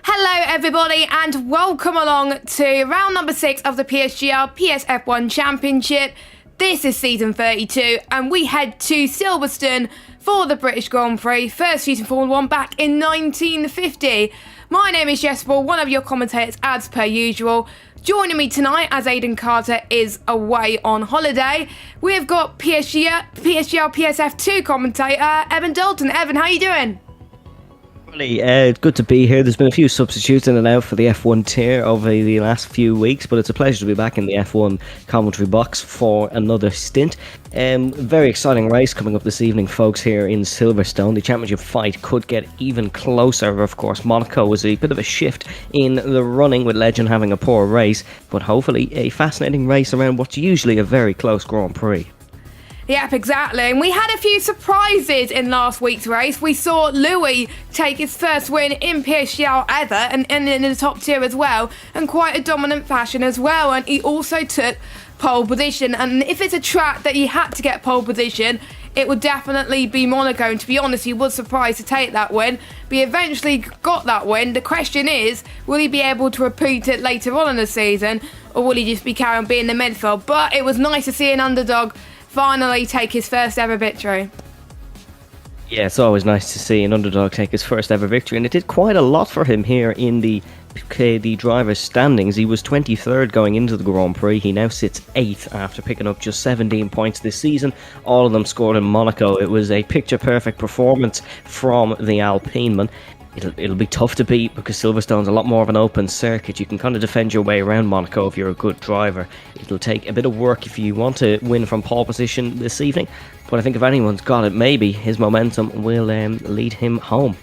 Hello everybody and welcome along to round number 6 of the PSGL PSF1 Championship. This is season 32 and we head to Silverstone for the British Grand Prix, first season Formula 1 back in 1950. My name is Jesper, one of your commentators as per usual. Joining me tonight as Aidan Carter is away on holiday, we've got PSGL PSF2 commentator Evan Dalton. Evan, how you doing? Really, good to be here. There's been a few substitutes in and out for the F1 tier over the last few weeks, but it's a pleasure to be back in the F1 commentary box for another stint. Very exciting race coming up this evening, folks, here in Silverstone. The championship fight could get even closer. Of course, Monaco was a bit of a shift in the running, with Legend having a poor race, but hopefully a fascinating race around what's usually a very close Grand Prix. Yep, exactly. And we had a few surprises in last week's race. We saw Louis take his first win in PSGL ever and in the top tier as well, and quite a dominant fashion as well. And he also took pole position. And if it's a track that he had to get pole position, it would definitely be Monaco. And to be honest, he was surprised to take that win, but he eventually got that win. The question is, will he be able to repeat it later on in the season, or will he just be carrying on being the midfield? But it was nice to see an underdog finally take his first ever victory. Yeah, it's always nice to see an underdog take his first ever victory, and it did quite a lot for him here in the driver's standings. He was 23rd going into the Grand Prix. He now sits 8th after picking up just 17 points this season, all of them scored in Monaco. It was a picture-perfect performance from the Alpineman. It'll be tough to beat because Silverstone's a lot more of an open circuit. You can kind of defend your way around Monaco if you're a good driver. It'll take a bit of work if you want to win from pole position this evening, but I think if anyone's got it, maybe his momentum will lead him home.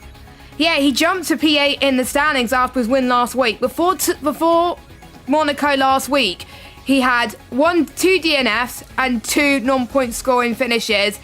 Yeah, he jumped to P8 in the standings after his win last week. Before Monaco last week, he had 2 DNFs and 2 non-point scoring finishes,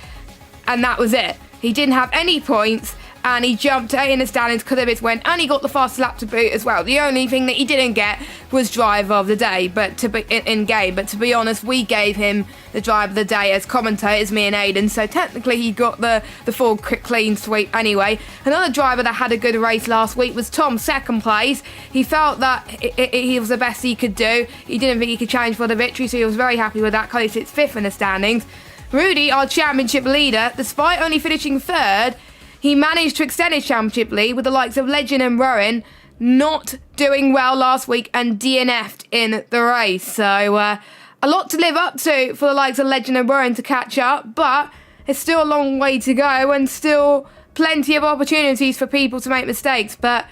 and that was it. He didn't have any points, and he jumped in the standings because of his win, and he got the fastest lap to boot as well. The only thing that he didn't get was driver of the day, but to be in game. But to be honest, we gave him the driver of the day as commentators, me and Aidan. So technically, he got the full clean sweep anyway. Another driver that had a good race last week was Tom, second place. He felt that he was the best he could do. He didn't think he could challenge for the victory, so he was very happy with that because he sits 5th in the standings. Rudy, our championship leader, despite only finishing 3rd, he managed to extend his championship lead with the likes of Legend and Rowan not doing well last week and DNF'd in the race. So a lot to live up to for the likes of Legend and Rowan to catch up, but it's still a long way to go and still plenty of opportunities for people to make mistakes. But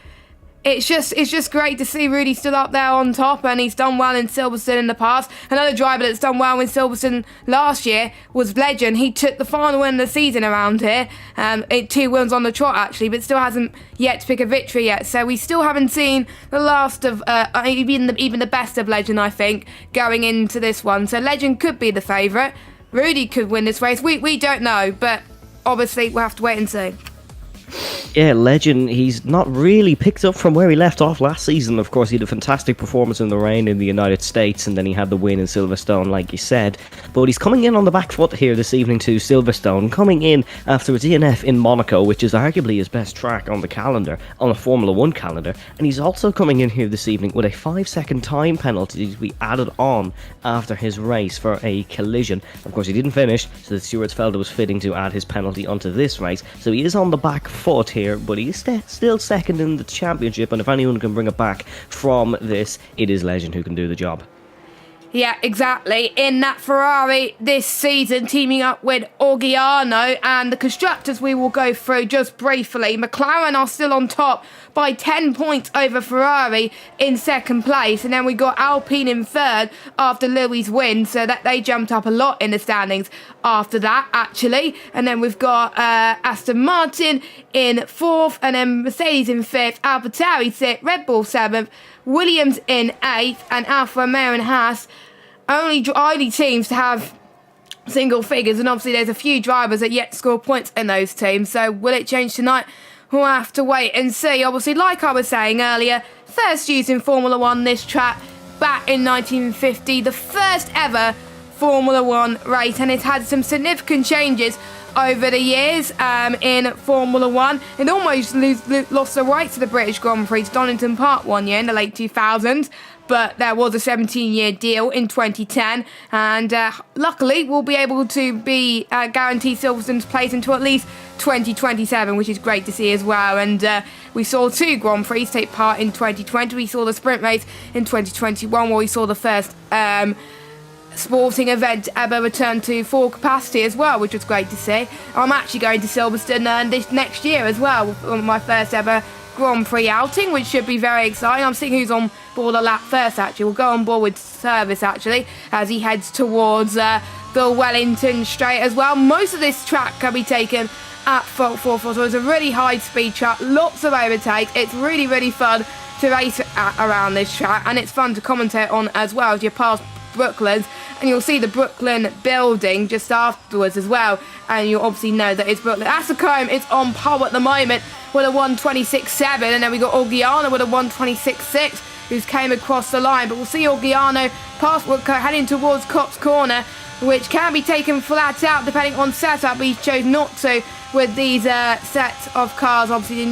it's just great to see Rudy still up there on top, and he's done well in Silverstone in the past. Another driver that's done well in Silverstone last year was Legend. He took the final win of the season around here, 2 wins on the trot actually, but still hasn't yet to pick a victory yet. So we still haven't seen the last of even the best of Legend, I think, going into this one. So Legend could be the favourite. Rudy could win this race. We don't know, but obviously we'll have to wait and see. Yeah, Legend, he's not really picked up from where he left off last season. Of course, he had a fantastic performance in the rain in the United States, and then he had the win in Silverstone, like you said. But he's coming in on the back foot here this evening to Silverstone, coming in after a DNF in Monaco, which is arguably his best track on the calendar, on a Formula 1 calendar. And he's also coming in here this evening with a 5-second time penalty to be added on after his race for a collision. Of course, he didn't finish, so the stewards felt it was fitting to add his penalty onto this race. So he is on the back foot here, but he is still second in the championship, and if anyone can bring it back from this, it is Legend who can do the job. Yeah, exactly. In that Ferrari this season, teaming up with Orgiano, and the constructors we will go through just briefly. McLaren are still on top by 10 points over Ferrari in 2nd place, and then we got Alpine in 3rd after Louis' win, so that they jumped up a lot in the standings after that, actually. And then we've got Aston Martin in 4th, and then Mercedes in 5th, AlphaTauri 6th, Red Bull 7th, Williams in 8th, and Alfa Romeo and Haas, only teams to have single figures. And obviously there's a few drivers that yet score points in those teams, so will it change tonight? We'll have to wait and see. Obviously, like I was saying earlier, first used in Formula 1 this track back in 1950, the first ever Formula 1 race, and it's had some significant changes over the years in Formula One. It almost lost the rights to the British Grand Prix to Donington Park one year in the late 2000s. But there was a 17-year deal in 2010, and luckily we'll be able to be guaranteed Silverstone's place until at least 2027, which is great to see as well. And we saw 2 Grand Prix take part in 2020. We saw the sprint race in 2021, where we saw the first sporting event ever return to full capacity as well, which was great to see. I'm actually going to Silverstone this next year as well, on my first ever Grand Prix outing, which should be very exciting. I'm seeing who's on board a lap first, actually. We'll go on board with Service, actually, as he heads towards the Wellington Straight as well. Most of this track can be taken at full throttle, so it's a really high-speed track, lots of overtakes. It's really, really fun to race around this track, and it's fun to commentate on as well as you pass Brooklands, and you'll see the Brooklyn building just afterwards as well, and you'll obviously know that it's Brooklyn. Ascombe is on pole at the moment with a 1:26.7, and then we got Orgiano with a 1:26.6, who's came across the line. But we'll see Orgiano past Woodcote heading towards Cops Corner, which can be taken flat out depending on setup, but he chose not to with these sets of cars. Obviously the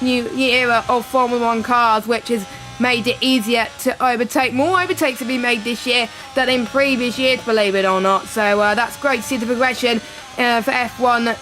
new era of Formula 1 cars, which has made it easier to overtake. More overtakes have been made this year than in previous years, believe it or not. So that's great to see the progression for F1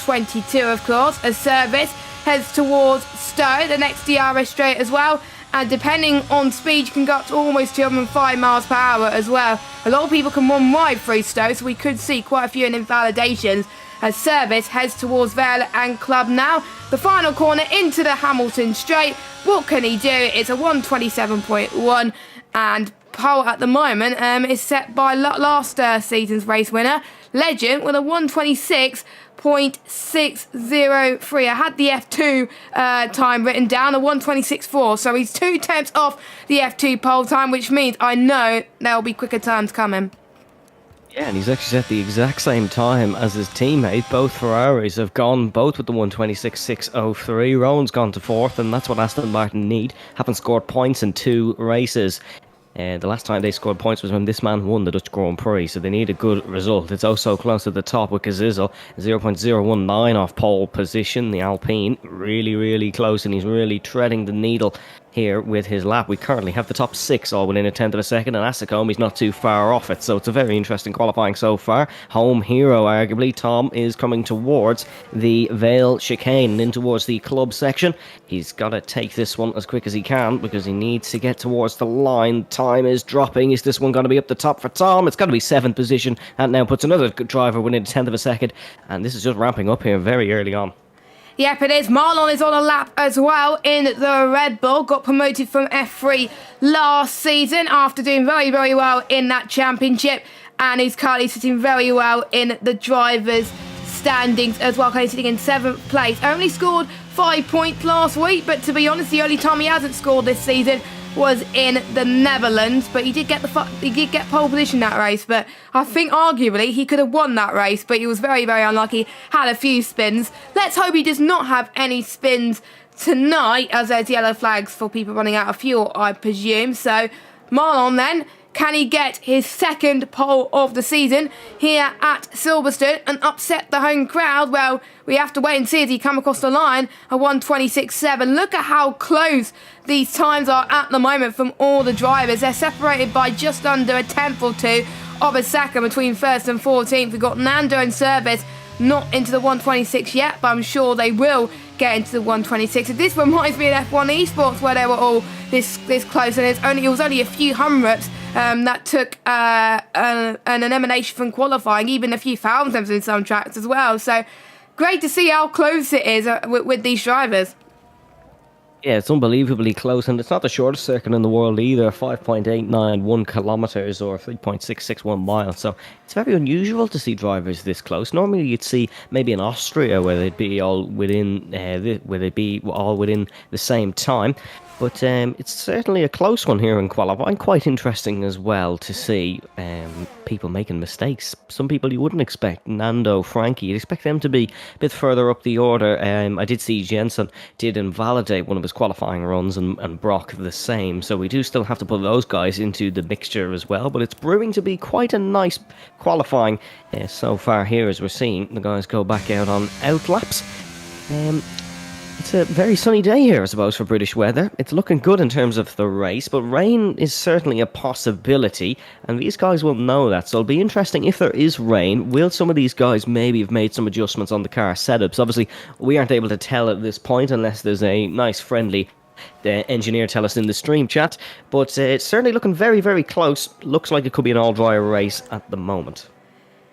22, of course, as Service heads towards Stowe, the next DRS straight as well. And depending on speed, you can go up to almost 205 miles per hour as well. A lot of people can run wide through Stowe, so we could see quite a few invalidations as Service heads towards Vale and Club now. The final corner into the Hamilton Straight. What can he do? It's a 1:27.1, and pole at the moment is set by last season's race winner, Legend, with a 1:26.603. I had the F2 time written down, a 1:26.4, so he's 2 tenths off the F2 pole time, which means I know there'll be quicker times coming. Yeah, and he's actually set the exact same time as his teammate. Both Ferraris have gone both with the 1:26.603. Rowan's gone to 4th, and that's what Aston Martin need. Haven't scored points in 2 races. The last time they scored points was when this man won the Dutch Grand Prix, so they need a good result. It's also close at the top with Kazizel, 0.019 off pole position. The Alpine really, really close, and he's really treading the needle here with his lap. We currently have the top 6 all within a tenth of a second, and Ascombe is not too far off it, so it's a very interesting qualifying so far. Home hero, arguably. Tom is coming towards the Vale chicane and in towards the club section. He's got to take this one as quick as he can because he needs to get towards the line. Time is dropping. Is this one going to be up the top for Tom? It's got to be 7th position, and now puts another driver within a tenth of a second, and this is just ramping up here very early on. Yep, it is. Marlon is on a lap as well in the Red Bull. Got promoted from F3 last season after doing very, very well in that championship. And he's currently sitting very well in the drivers' standings as well. Currently sitting in 7th place. Only scored 5 points last week, but to be honest, the only time he hasn't scored this season was in the Netherlands, but he did get pole position that race. But I think arguably he could have won that race, but he was very, very unlucky. Had a few spins. Let's hope he does not have any spins tonight, as there's yellow flags for people running out of fuel, I presume. So Marlon then, can he get his 2nd pole of the season here at Silverstone and upset the home crowd? Well, we have to wait and see as he come across the line, a 1:26.7. Look at how close these times are at the moment from all the drivers. They're separated by just under a tenth or two of a second between 1st and 14th. We've got Nando and Service not into the 1:26 yet, but I'm sure they will get into the 1:26. This reminds me of F1 Esports, where they were all this close, and it was only a few hundredths that took an elimination from qualifying, even a few thousandths in some tracks as well. So great to see how close it is with these drivers. Yeah, it's unbelievably close, and it's not the shortest circuit in the world either, 5.891 kilometres or 3.661 miles, so it's very unusual to see drivers this close. Normally you'd see maybe in Austria where they'd be all within the same time. But it's certainly a close one here in qualifying. Quite interesting as well to see people making mistakes. Some people you wouldn't expect. Nando, Frankie, you'd expect them to be a bit further up the order. I did see Jensen did invalidate one of his qualifying runs and Brock the same. So we do still have to put those guys into the mixture as well. But it's brewing to be quite a nice qualifying so far here as we're seeing the guys go back out on outlaps. It's a very sunny day here, I suppose, for British weather. It's looking good in terms of the race, but rain is certainly a possibility, and these guys will know that. So it'll be interesting if there is rain. Will some of these guys maybe have made some adjustments on the car setups? Obviously, we aren't able to tell at this point unless there's a nice, friendly engineer tell us in the stream chat, but it's certainly looking very, very close. Looks like it could be an all-dry race at the moment.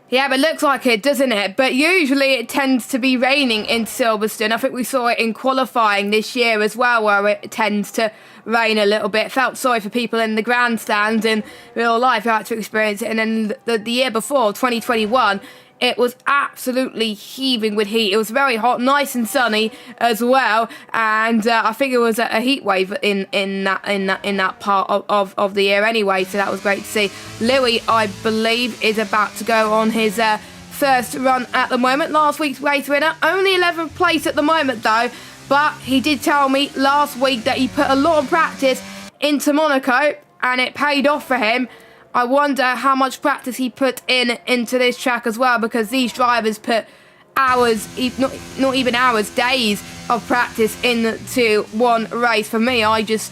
Yeah, but it looks like it, doesn't it? But usually it tends to be raining in Silverstone. I think we saw it in qualifying this year as well, where it tends to rain a little bit. Felt sorry for people in the grandstand in real life who had to experience it. And then the year before, 2021, it was absolutely heaving with heat. It was very hot, nice and sunny as well, and I think it was a heat wave in that part of the year anyway. So that was great to see. Louis, I believe, is about to go on his first run at the moment. Last week's race winner, only 11th place at the moment though. But he did tell me last week that he put a lot of practice into Monaco, and it paid off for him. I wonder how much practice he put into this track as well, because these drivers put hours, not even hours, days of practice into one race. For me, I just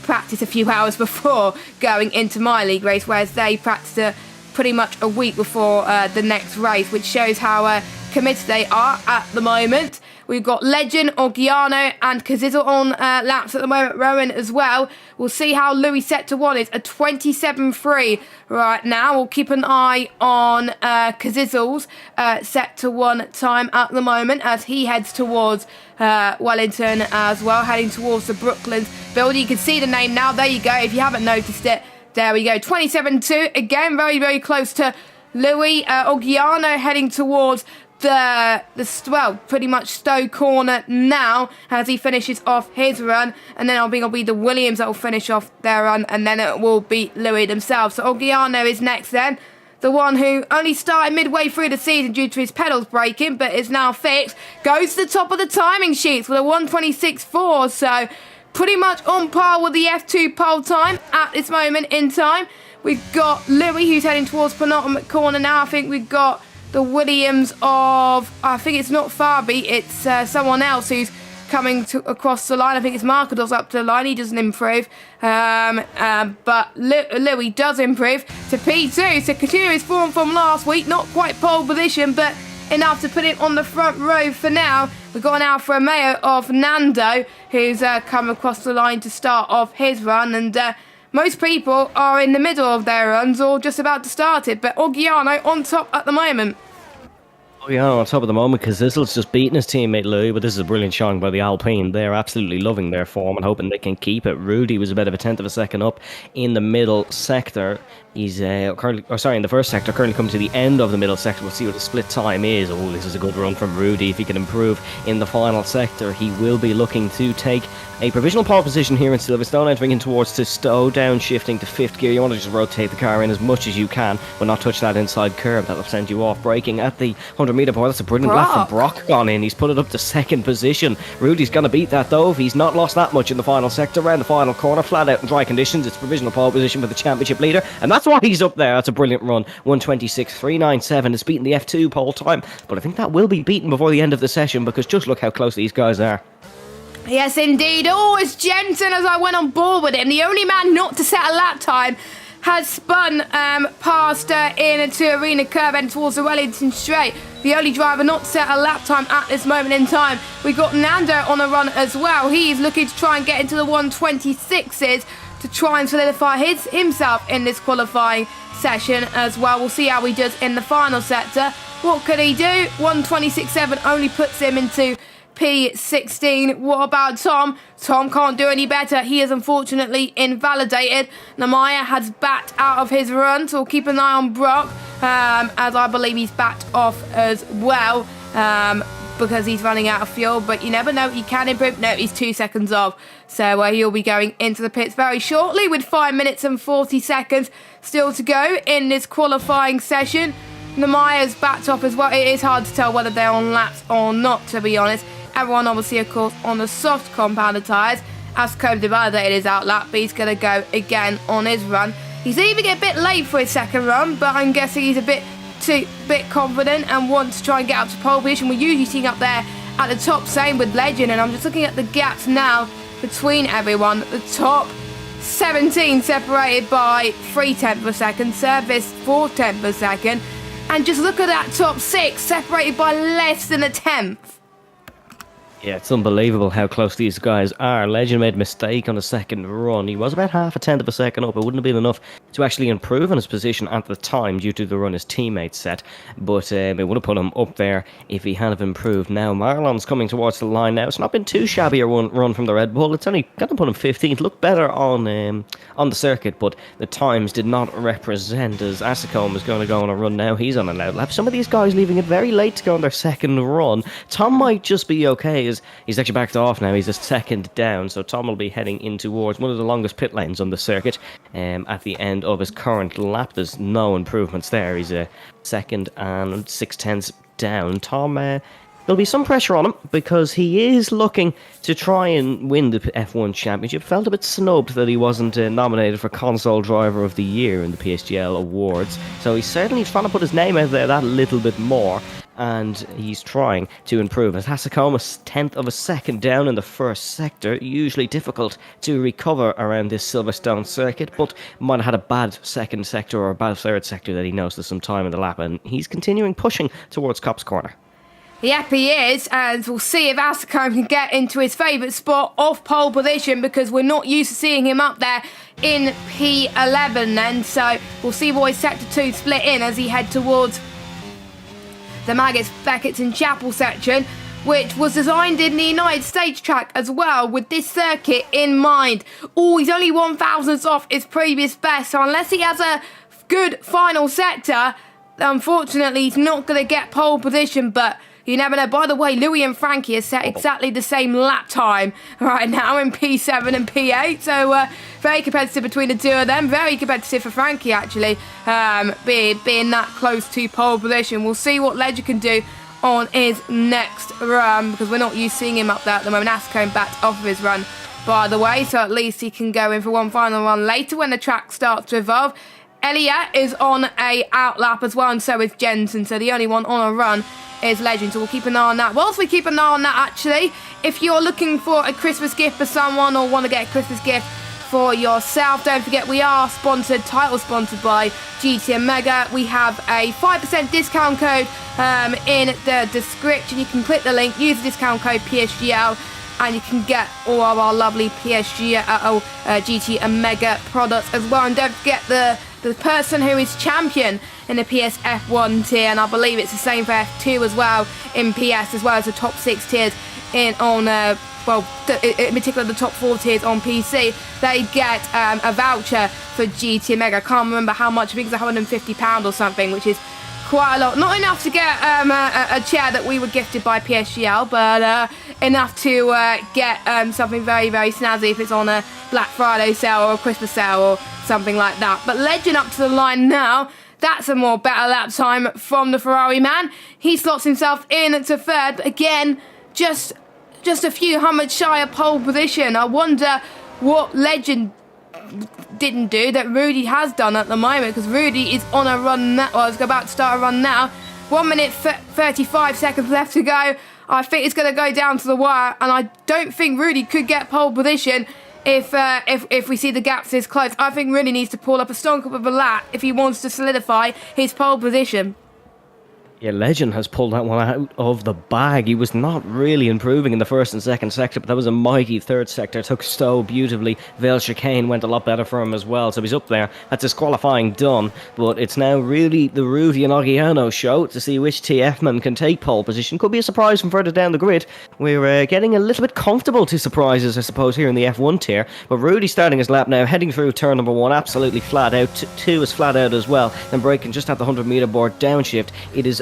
practice a few hours before going into my league race, whereas they practice pretty much a week before the next race, which shows how committed they are at the moment. We've got Legend, Orgiano and Kazizel on laps at the moment, Rowan as well. We'll see how Louis set to one is. A 27.3 right now. We'll keep an eye on Kazizel's set to one time at the moment as he heads towards Wellington as well, heading towards the Brooklands building. You can see the name now. There you go. If you haven't noticed it, there we go. 27.2. Again, very, very close to Louis. Orgiano heading towards pretty much Stowe corner now as he finishes off his run, and then it'll be the Williams that will finish off their run, and then it will be Louis themselves. So Orgiano is next then, the one who only started midway through the season due to his pedals breaking, but is now fixed, goes to the top of the timing sheets with a 1:26.4, so pretty much on par with the F2 pole time at this moment in time. We've got Louis who's heading towards penultimate corner now. I think we've got the Williams of, I think it's not Fabi, it's someone else who's coming across the line. I think it's Markadov's up to the line. He doesn't improve. But Louis does improve to P2 to continue his form from last week. Not quite pole position, but enough to put it on the front row for now. We've got an Alfa Romeo of Nando who's come across the line to start off his run, and most people are in the middle of their runs or just about to start it, but Orgiano on top at the moment. Orgiano on top at the moment because Zizzle's just beating his teammate Louis, but this is a brilliant showing by the Alpine. They're absolutely loving their form and hoping they can keep it. Rudy was about a tenth of a second up in the middle sector. He's currently, in the first sector, currently coming to the end of the middle sector. We'll see what the split time is. Oh, this is a good run from Rudy. If he can improve in the final sector, he will be looking to take a provisional pole position here in Silverstone, entering in towards to Stowe, downshifting to fifth gear. You want to just rotate the car in as much as you can, but not touch that inside curb. That'll send you off. Braking at the 100-metre point. That's a brilliant lap from Brock gone in. He's put it up to second position. Rudy's going to beat that though if he's not lost that much in the final sector. Around the final corner, flat out in dry conditions. It's provisional pole position for the championship leader, and that's why he's up there. That's a brilliant run. 1:26.397 is beating the F2 pole time, but I think that will be beaten before the end of the session because just look how close these guys are. Yes, indeed. Oh, it's Jensen as I went on board with him. The only man not to set a lap time has spun past into Arena Curve and towards the Wellington Straight. The only driver not to set a lap time at this moment in time. We've got Nando on a run as well. He's looking to try and get into the 1:26s to try and solidify himself in this qualifying session as well. We'll see how he does in the final sector. What could he do? 1:26.7 only puts him into P16. What about Tom? Tom can't do any better. He is unfortunately invalidated. Namaya has backed out of his run, so we'll keep an eye on Brock, as I believe he's backed off as well. because he's running out of fuel, but you never know, he can improve. No, he's 2 seconds off, so he'll be going into the pits very shortly with 5 minutes and 40 seconds still to go in this qualifying session. Namaya's backed off as well. It is hard to tell whether they're on laps or not, to be honest. Everyone obviously, of course, on the soft compounded tyres. Ascombe validated his out lap, but he's going to go again on his run. He's even a bit late for his second run, but I'm guessing he's a bit confident and wants to try and get up to pole position. We're usually seeing up there at the top, same with Legend, and I'm just looking at the gaps now between everyone. The top 17 separated by 0.3 of a second, Service 0.4 of a second, and just look at that top 6 separated by less than a tenth. Yeah, it's unbelievable how close these guys are. Legend made a mistake on the second run. He was about 0.5 of a second up. It wouldn't have been enough to actually improve on his position at the time due to the run his teammates set. But it would have put him up there if he had have improved. Now, Marlon's coming towards the line now. It's not been too shabby a run from the Red Bull. It's only got to put him 15th. Looked better on the circuit, but the times did not represent as Ascombe is going to go on a run now. He's on an out lap. Some of these guys leaving it very late to go on their second run. Tom might just be okay. He's actually backed off now. He's a second down, so Tom will be heading in towards one of the longest pit lanes on the circuit at the end of his current lap. There's no improvements there. He's a second and 6/10 down. Tom, there'll be some pressure on him because he is looking to try and win the F1 Championship. Felt a bit snubbed that he wasn't nominated for Console Driver of the Year in the PSGL Awards, so he's certainly trying to put his name out there that little bit more. And he's trying to improve. As Hasakoma 1/10 of a second down in the first sector, usually difficult to recover around this Silverstone circuit, but might have had a bad second sector or a bad third sector that he noticed some time in the lap, and he's continuing pushing towards Copse Corner. Yep, he is, and we'll see if Ascombe can get into his favourite spot off pole position, because we're not used to seeing him up there in P11 then, so we'll see what his sector 2 split in as he head towards the Maggots, Beckett's and Chapel section, which was designed in the United States track as well, with this circuit in mind. Oh, he's only 1,000ths off his previous best, so unless he has a good final sector, unfortunately he's not going to get pole position, but you never know. By the way, Louis and Frankie have set exactly the same lap time right now in P7 and P8. So very competitive between the two of them. Very competitive for Frankie, actually, being that close to pole position. We'll see what Ledger can do on his next run, because we're not used to seeing him up there at the moment. Ascombe backed off of his run, by the way, so at least he can go in for one final run later when the track starts to evolve. Elliott is on a out lap as well, and so is Jensen, so the only one on a run is Legend, so we'll keep an eye on that. Whilst we keep an eye on that, actually, if you're looking for a Christmas gift for someone or want to get a Christmas gift for yourself, don't forget we are title sponsored by GT Omega. We have a 5% discount code in the description. You can click the link, use the discount code PSGL, and you can get all of our lovely GT Omega products as well. And don't forget the person who is champion in the PS F1 tier, and I believe it's the same for F2 as well in PS, as well as the top 6 tiers in in particular the top 4 tiers on PC. They get a voucher for GT Omega. I can't remember how much. I think it's £150 or something, which is quite a lot. Not enough to get a chair that we were gifted by PSGL, but enough to get something very, very snazzy if it's on a Black Friday sale or a Christmas sale or something like that. But Legend up to the line now. That's a more better lap time from the Ferrari man. He slots himself in to third, but again, just a few hundreds shy of pole position. I wonder what Legend didn't do that Rudy has done at the moment, because Rudy is on a run now, or is about to start a run now. 1 minute 35 seconds left to go. I think it's going to go down to the wire, and I don't think Rudy could get pole position if we see the gaps this close. I think Rudy needs to pull up a stonk up of a lap if he wants to solidify his pole position. Yeah, Legend has pulled that one out of the bag. He was not really improving in the first and second sector, but that was a mighty third sector. Took Stowe beautifully. Vale Chicane went a lot better for him as well, so he's up there. That's his qualifying done, but it's now really the Rudy and Oggiano show to see which TF-man can take pole position. Could be a surprise from further down the grid. We're getting a little bit comfortable to surprises, I suppose, here in the F1 tier, but Rudy starting his lap now, heading through turn number 1, absolutely flat out. 2 is flat out as well, then braking just at the 100 metre board downshift. It is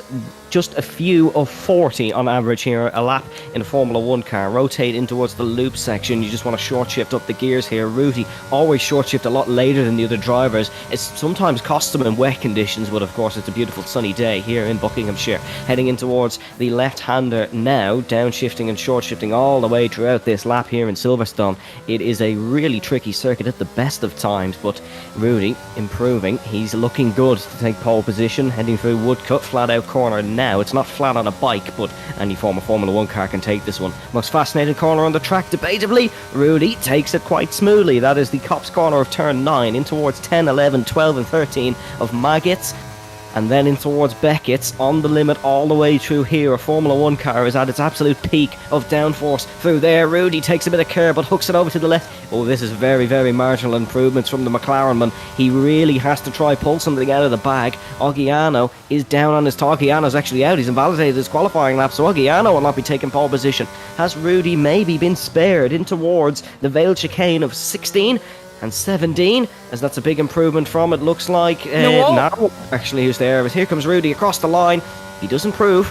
just a few of 40 on average here a lap in a Formula 1 car. Rotate in towards the loop section. You just want to short shift up the gears here. Rudy always short shift a lot later than the other drivers. It sometimes costs them in wet conditions, but of course it's a beautiful sunny day here in Buckinghamshire. Heading in towards the left-hander now, downshifting and short shifting all the way throughout this lap here in Silverstone. It is a really tricky circuit at the best of times, but Rudy improving. He's looking good to take pole position, heading through Woodcut, flat out corner now. It's not flat on a bike, but any form of Formula 1 car can take this one. Most fascinating corner on the track, debatably. Rudy takes it quite smoothly. That is the Copse corner of turn 9, in towards 10, 11, 12 and 13 of Maggots. And then in towards Beckett's, on the limit all the way through here. A Formula 1 car is at its absolute peak of downforce through there. Rudy takes a bit of curve but hooks it over to the left. Oh, this is very, very marginal improvements from the McLaren man. He really has to try pull something out of the bag. Oggiano is down on his toe. Oggiano's actually out. He's invalidated his qualifying lap, so Oggiano will not be taking pole position. Has Rudy maybe been spared in towards the Vale chicane of 16 and 17, as that's a big improvement from, it looks like, no, actually, who's there. But here comes Rudy across the line. He does improve.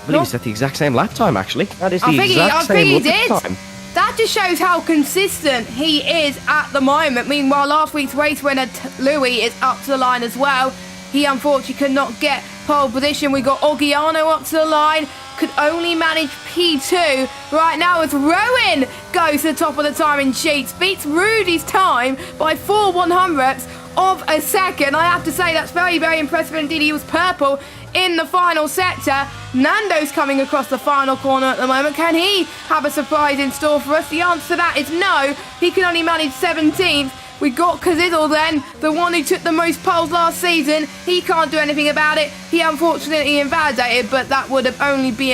I believe he's at the exact same lap time, actually. That is the exact same lap time. That just shows how consistent he is at the moment. Meanwhile, last week's race winner, Louis, is up to the line as well. He unfortunately could not get pole position. We got Oggiano up to the line. Could only manage P2 right now as Rowan goes to the top of the timing sheets, beats Rudy's time by 4/100ths of a second. I have to say that's very, very impressive indeed. He was purple in the final sector. Nando's coming across the final corner at the moment. Can he have a surprise in store for us? The answer to that is no. He can only manage 17th. We got Kaziddle then, the one who took the most poles last season. He can't do anything about it. He unfortunately invalidated, but that would have only be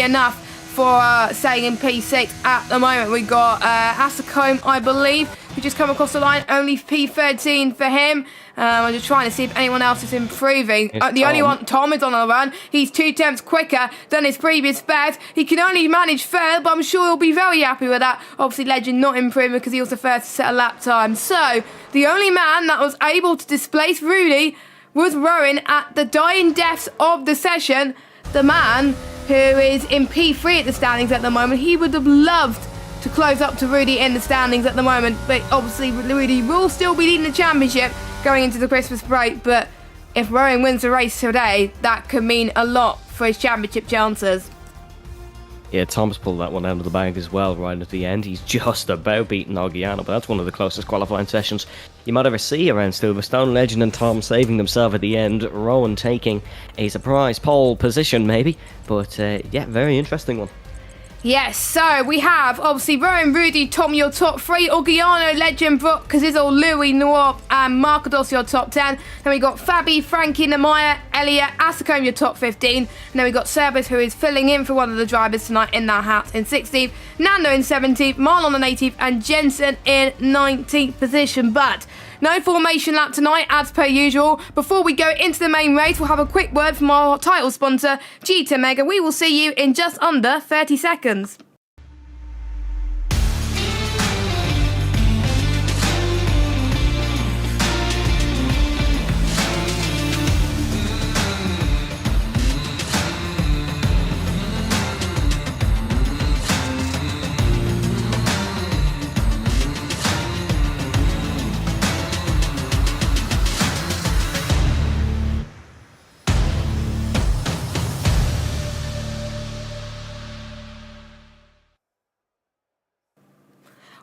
enough for staying in P6 at the moment. We got Asacombe, I believe, who just come across the line. Only P13 for him. I'm just trying to see if anyone else is improving. The only one, Tom, is on the run. He's 2 tenths quicker than his previous best. He can only manage third, but I'm sure he'll be very happy with that. Obviously, Legend not improving because he was the first to set a lap time. So, the only man that was able to displace Rudy was Rowan at the dying deaths of the session. The man who is in P3 at the standings at the moment. He would have loved to close up to Rudy in the standings at the moment, but obviously Rudy will still be leading the championship going into the Christmas break. But if Rowan wins the race today, that could mean a lot for his championship chances. Yeah, Tom's pulled that one out of the bag as well right at the end. He's just about beaten Oggiano, but that's one of the closest qualifying sessions you might ever see around Silverstone. Legend and Tom saving themselves at the end. Rowan taking a surprise pole position maybe, but yeah, very interesting one. Yes, so we have obviously Rowan, Rudy, Tom, your top 3, Oggiano, Legend, Brook, Kazizzle, Louis, Noor, and Marcados, your top 10. Then we got Fabi, Frankie, Namaya, Elliot, Asacombe, your top 15. And then we got Service, who is filling in for one of the drivers tonight in that hat in 16th. Nando in 17th, Marlon in 18th, and Jensen in 19th position. But no formation lap tonight, as per usual. Before we go into the main race, we'll have a quick word from our title sponsor, G2 Mega. We will see you in just under 30 seconds.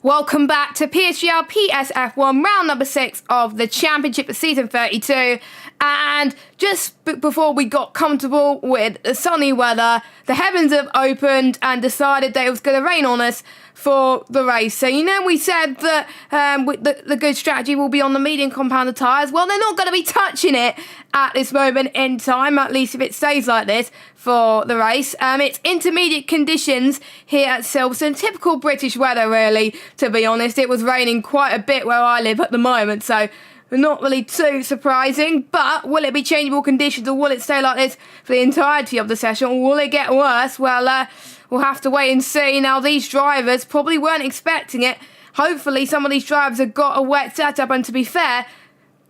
Welcome back to PSGL PSF1 round number 6 of the championship of season 32. And just before we got comfortable with the sunny weather, the heavens have opened and decided that it was going to rain on us for the race. So, we said that the good strategy will be on the medium compounded tyres. Well, they're not going to be touching it at this moment in time, at least if it stays like this for the race. It's intermediate conditions here at Silverstone. Typical British weather, really, to be honest. It was raining quite a bit where I live at the moment, so not really too surprising. But will it be changeable conditions, or will it stay like this for the entirety of the session, or will it get worse? Well, we'll have to wait and see. Now, these drivers probably weren't expecting it. Hopefully, some of these drivers have got a wet setup, and to be fair,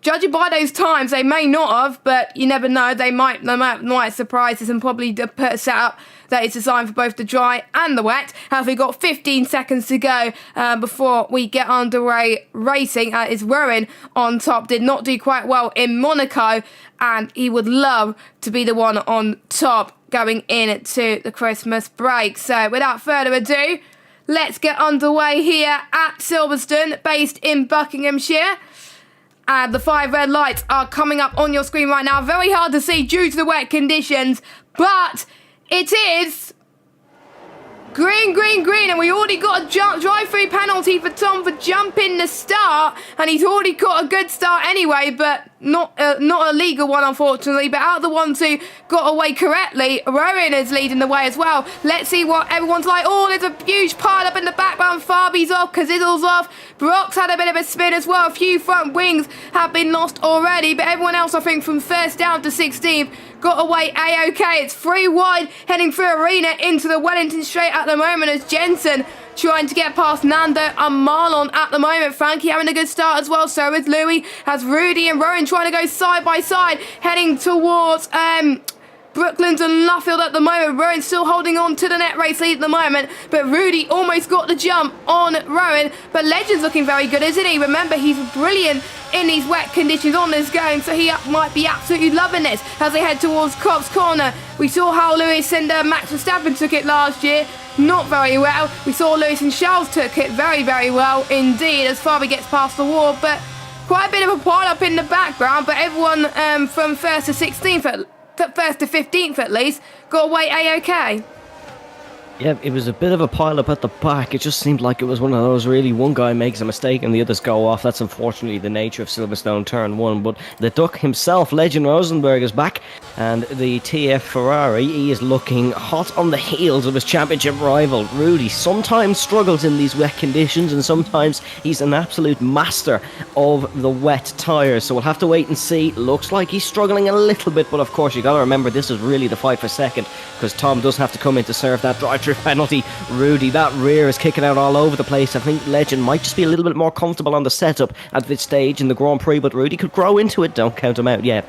judging by those times, they may not have, but you never know. They might surprise us and probably put a setup that is designed for both the dry and the wet. As we've got 15 seconds to go before we get underway racing. Is Rowan on top? Did not do quite well in Monaco, and he would love to be the one on top going into the Christmas break. So without further ado, let's get underway here at Silverstone, based in Buckinghamshire. And the 5 red lights are coming up on your screen right now. Very hard to see due to the wet conditions, but it is green, green, green, and we already got a drive-through penalty for Tom for jumping the start, and he's already got a good start anyway, but not a legal one, unfortunately. But out of the ones who got away correctly, Rowan is leading the way as well. Let's see what everyone's like. Oh, there's a huge pile up in the background. Fabi's off, Kaziddle's off. Brock's had a bit of a spin as well. A few front wings have been lost already, but everyone else, I think, from first down to 16th, got away A-OK. It's 3 wide heading through Arena into the Wellington Straight at the moment as Jensen trying to get past Nando and Marlon at the moment. Frankie having a good start as well. So is Louis. Has Rudy and Rowan trying to go side by side, heading towards Brooklands and Luffield at the moment. Rowan still holding on to the net race lead at the moment, but Rudy almost got the jump on Rowan. But Legend's looking very good, isn't he? Remember, he's brilliant in these wet conditions on this going, so he might be absolutely loving this as they head towards Cops Corner. We saw how Lewis and Max Verstappen took it last year. Not very well. We saw Lewis and Charles took it very, very well indeed as Fabi gets past the wall, but quite a bit of a pile up in the background. But everyone from 1st to 16th, first to 15th at least, got away A-OK. Yeah, it was a bit of a pile-up at the back. It just seemed like it was one of those, really, one guy makes a mistake and the others go off. That's unfortunately the nature of Silverstone Turn 1. But the Duck himself, Legend Rosenberg, is back. And the TF Ferrari, he is looking hot on the heels of his championship rival, Rudy. Sometimes struggles in these wet conditions, and sometimes he's an absolute master of the wet tyres. So we'll have to wait and see. Looks like he's struggling a little bit, but of course, you got to remember, this is really the fight for second, because Tom does have to come in to serve that drive-through penalty. Rudy, that rear is kicking out all over the place. I think Legend might just be a little bit more comfortable on the setup at this stage in the Grand Prix, but Rudy could grow into it. Don't count him out yet.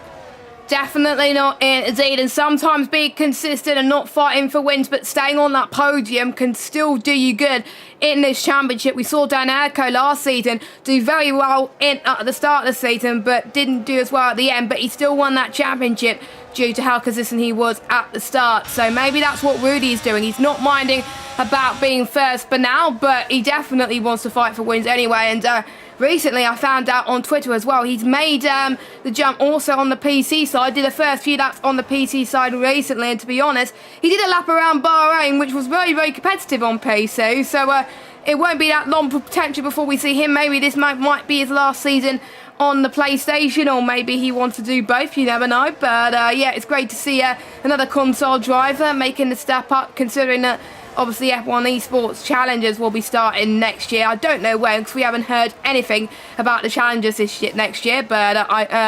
Definitely not indeed, and sometimes being consistent and not fighting for wins but staying on that podium can still do you good in this championship. We saw Dan Erko last season do very well at the start of the season but didn't do as well at the end, but he still won that championship due to how consistent he was at the start. So maybe that's what Rudy is doing. He's not minding about being first for now, but he definitely wants to fight for wins anyway. And recently I found out on Twitter as well, he's made the jump also on the PC side. Did the first few laps on the PC side recently, and to be honest, he did a lap around Bahrain, which was very, very competitive on PC. So it won't be that long potential before we see him. Maybe this might be his last season on the PlayStation, or maybe he wants to do both, you never know. But yeah, it's great to see another console driver making the step up, considering that obviously F1 Esports Challengers will be starting next year. I don't know when, because we haven't heard anything about the Challengers next year, but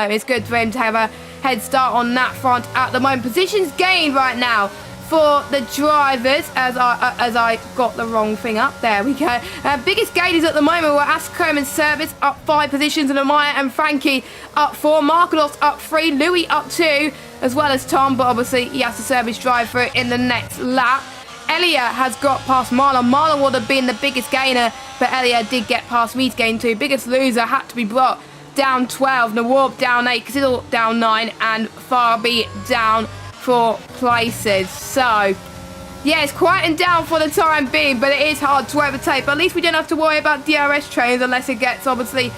it's good for him to have a head start on that front at the moment. Positions gained right now for the drivers, as I got the wrong thing up. There we go. Biggest gainers at the moment were Ascombe and Service up 5 positions, and Amaya and Frankie up 4. Markelos up 3. Louis up 2, as well as Tom, but obviously he has to serve his drive for it in the next lap. Elia has got past Marlon. Marlon would have been the biggest gainer, but Elia did get past me to gain 2. Biggest loser had to be Brock down 12, Nawab down 8, Kaziddle down 9, and Farby down 4 places. So yeah, it's quieting down for the time being, but it is hard to overtake. But at least we don't have to worry about DRS trains unless it gets obviously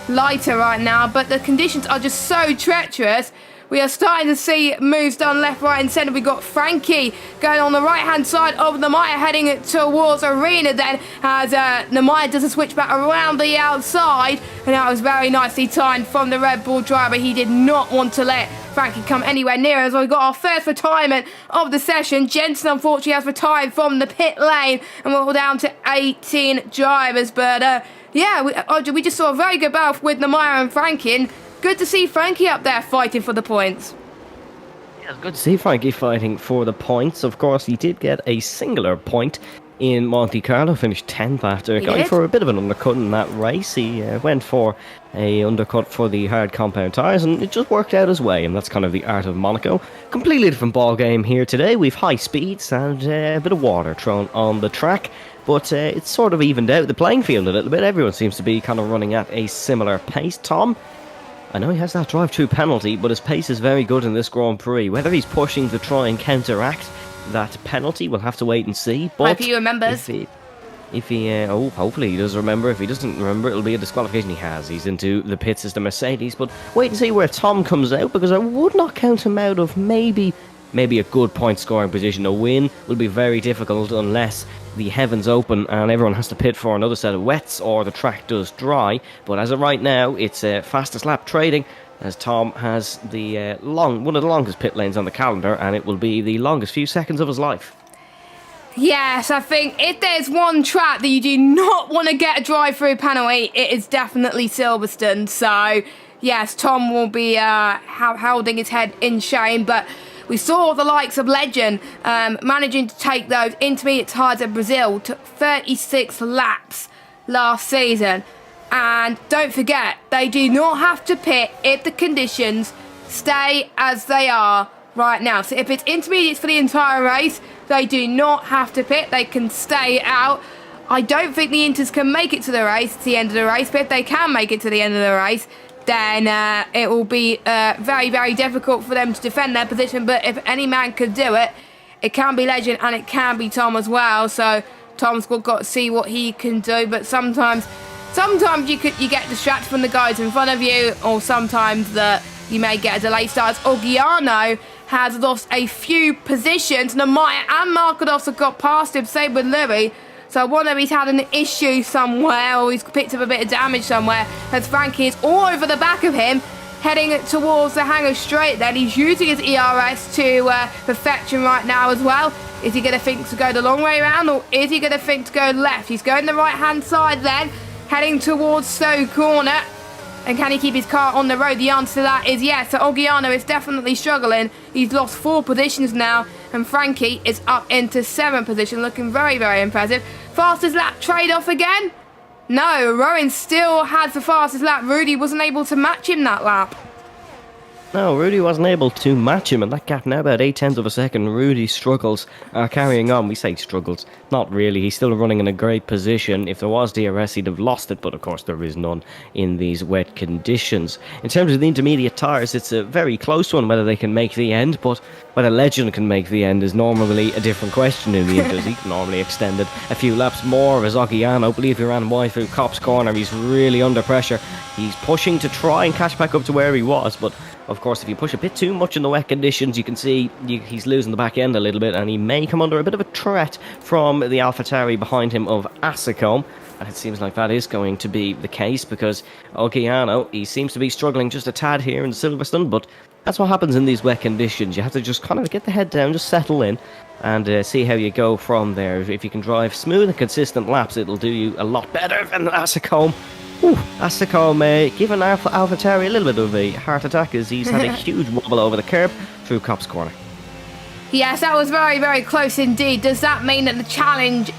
lighter right now. But the conditions are just so treacherous. We are starting to see moves done left, right and centre. We've got Frankie going on the right-hand side of Namaya, heading towards Arena then, as Namaya does a switch back around the outside. And that was very nicely timed from the Red Bull driver. He did not want to let Frankie come anywhere near us. We've got our first retirement of the session. Jensen unfortunately has retired from the pit lane, and we're all down to 18 drivers. But yeah, we just saw a very good battle with Namaya and Frankie, and good to see Frankie up there fighting for the points. Yeah, it's good to see Frankie fighting for the points. Of course, he did get a singular point in Monte Carlo, finished 10th after going for a bit of an undercut in that race. He went for a undercut for the hard compound tyres, and it just worked out his way, and that's kind of the art of Monaco. Completely different ball game here today. We've high speeds and a bit of water thrown on the track, but it's sort of evened out the playing field a little bit. Everyone seems to be kind of running at a similar pace. Tom, I know he has that drive-through penalty, but his pace is very good in this Grand Prix. Whether he's pushing to try and counteract that penalty, we'll have to wait and see. But hope he remembers. If he hopefully he does remember. If he doesn't remember, it'll be a disqualification. He's into the pits as the Mercedes. But wait and see where Tom comes out, because I would not count him out of maybe a good point scoring position. A win will be very difficult unless the heavens open and everyone has to pit for another set of wets, or the track does dry. But as of right now, it's fastest lap trading, as Tom has the one of the longest pit lanes on the calendar, and it will be the longest few seconds of his life. Yes, I think if there's one track that you do not want to get a drive-through penalty, it is definitely Silverstone. So, yes, Tom will be holding his head in shame, but we saw the likes of Legend managing to take those intermediate tyres at Brazil, took 36 laps last season. And don't forget, they do not have to pit if the conditions stay as they are right now. So if it's intermediates for the entire race, they do not have to pit. They can stay out. I don't think the Inters can make it to the race, to the end of the race, but if they can make it to the end of the race, then it will be very, very difficult for them to defend their position. But if any man could do it, it can be Legend and it can be Tom as well. So Tom's got to see what he can do. But sometimes you get distracted from the guys in front of you, or sometimes you may get a delayed start. Orgiano has lost a few positions. Namaya and Markados have got past him, same with Louis. So I wonder if he's had an issue somewhere, or he's picked up a bit of damage somewhere, as Frankie is all over the back of him, heading towards the hangar straight then. He's using his ERS to perfection right now as well. Is he going to think to go the long way around, or is he going to think to go left? He's going the right-hand side then, heading towards Stowe Corner. And can he keep his car on the road? The answer to that is yes. So Orgiano is definitely struggling. He's lost 4 positions now, and Frankie is up into 7th position, looking very, very impressive. Fastest lap trade-off again? No, Rowan still has the fastest lap. Rudy wasn't able to match him that lap. No, Rudy wasn't able to match him, and that gap now about 0.8 of a second. Rudy's struggles are carrying on. We say struggles, not really. He's still running in a great position. If there was DRS, he'd have lost it, but of course there is none in these wet conditions. In terms of the intermediate tyres, it's a very close one, whether they can make the end, but whether Legend can make the end is normally a different question in the Inters. He can normally extend it a few laps more, as Orgiano, believe he ran wide through Copse Corner. He's really under pressure. He's pushing to try and catch back up to where he was, but of course, if you push a bit too much in the wet conditions, you can see he's losing the back end a little bit, and he may come under a bit of a threat from the AlphaTauri behind him of Asicom. And it seems like that is going to be the case, because Orgiano, he seems to be struggling just a tad here in Silverstone, but that's what happens in these wet conditions. You have to just kind of get the head down, just settle in, and see how you go from there. If you can drive smooth and consistent laps, it'll do you a lot better than Asicom. Asicom giving AlphaTauri a little bit of a heart attack, as he's had a huge wobble over the curb through Copse Corner. Yes, that was very, very close indeed. Does that mean that the challenge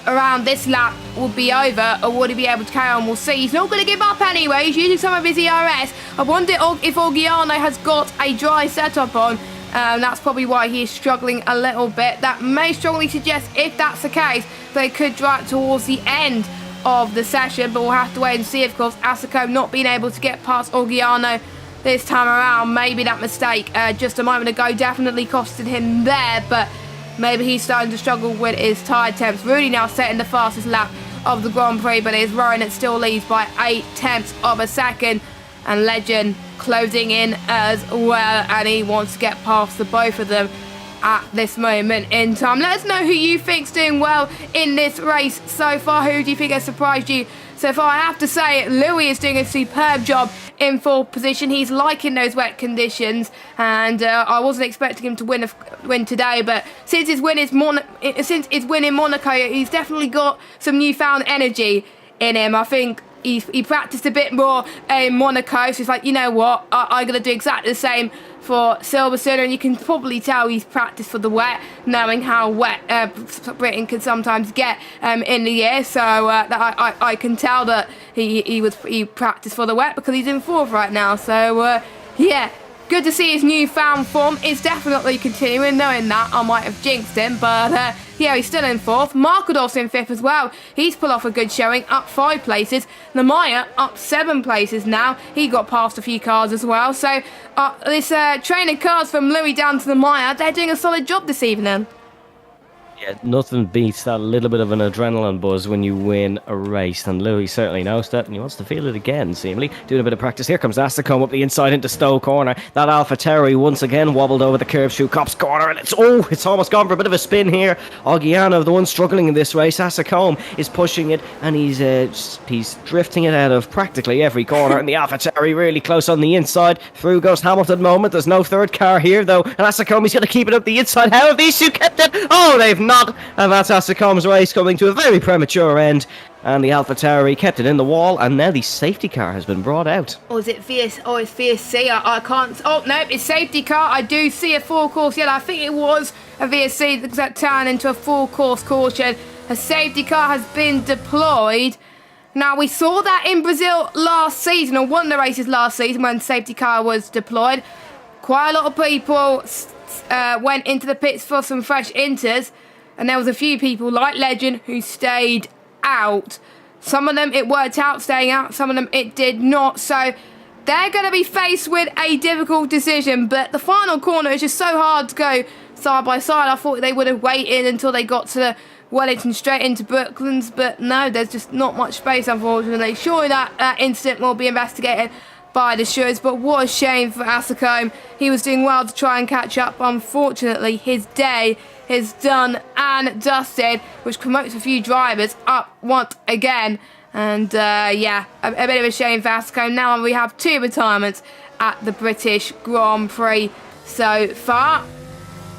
around this lap will be over, or would he be able to carry on? We'll see. He's not going to give up anyway. He's using some of his ERS. I wonder if Orgiano has got a dry setup on. That's probably why he is struggling a little bit. That may strongly suggest, if that's the case, they could drive towards the end of the session, but we'll have to wait and see. Of course, Asicom not being able to get past Orgiano this time around. Maybe that mistake just a moment ago definitely costed him there, but maybe he's starting to struggle with his tyre temps. Rudy now setting the fastest lap of the Grand Prix, but it is Rowan that still leads by 0.8 of a second, and Legend closing in as well, and he wants to get past the both of them at this moment in time. Let us know who you think's doing well in this race so far. Who do you think has surprised you so far? I have to say, Louis is doing a superb job in 4th position. He's liking those wet conditions, and I wasn't expecting him to win today, but since his win in Monaco, he's definitely got some newfound energy in him. I think he practiced a bit more in Monaco, so he's like, you know what, I'm going to do exactly the same for Silverstone, and you can probably tell he's practiced for the wet, knowing how wet Britain can sometimes get in the year. So I can tell that he practiced for the wet because he's in fourth right now. So yeah. Good to see his newfound form is definitely continuing. Knowing that, I might have jinxed him, but yeah, he's still in fourth. Markador's in fifth as well. He's pulled off a good showing, up 5 places. Lemire up 7 places now. He got past a few cars as well. So this train of cars from Louis down to Lemire, they're doing a solid job this evening. Yeah, nothing beats that little bit of an adrenaline buzz when you win a race, and Louis certainly knows that, and he wants to feel it again, seemingly. Doing a bit of practice. Here comes Astacombe up the inside into Stowe corner. That AlphaTauri once again wobbled over the curve through Copse corner, and it's almost gone for a bit of a spin here. Oggiano, the one struggling in this race. Astacombe is pushing it, and he's drifting it out of practically every corner, and the AlphaTauri really close on the inside. Through goes Hamilton moment. There's no third car here, though, and Astacombe, he's going to keep it up the inside. How have these two kept it? Oh, they've not, and that's Astacombe's race coming to a very premature end, and the AlphaTauri kept it in the wall, and now the safety car has been brought out. Or is it VS? Oh, it's VSC. I can't. Oh no, it's safety car. I do see a full course yellow. I think it was a VSC that turned into a full course caution. A safety car has been deployed. Now, we saw that in Brazil last season, or one of the races last season, when safety car was deployed. Quite a lot of people went into the pits for some fresh inters, and there was a few people like Legend who stayed out. Some of them it worked out staying out, some of them it did not. So they're going to be faced with a difficult decision, but the final corner is just so hard to go side by side. I thought they would have waited until they got to Wellington straight into Brooklands, but no, there's just not much space, unfortunately. Surely that incident will be investigated by the stewards, but what a shame for Astacombe. He was doing well to try and catch up. Unfortunately, his day is done and dusted, which promotes a few drivers up once again. And yeah, a bit of a shame for Astacombe. Now we have 2 retirements at the British Grand Prix so far,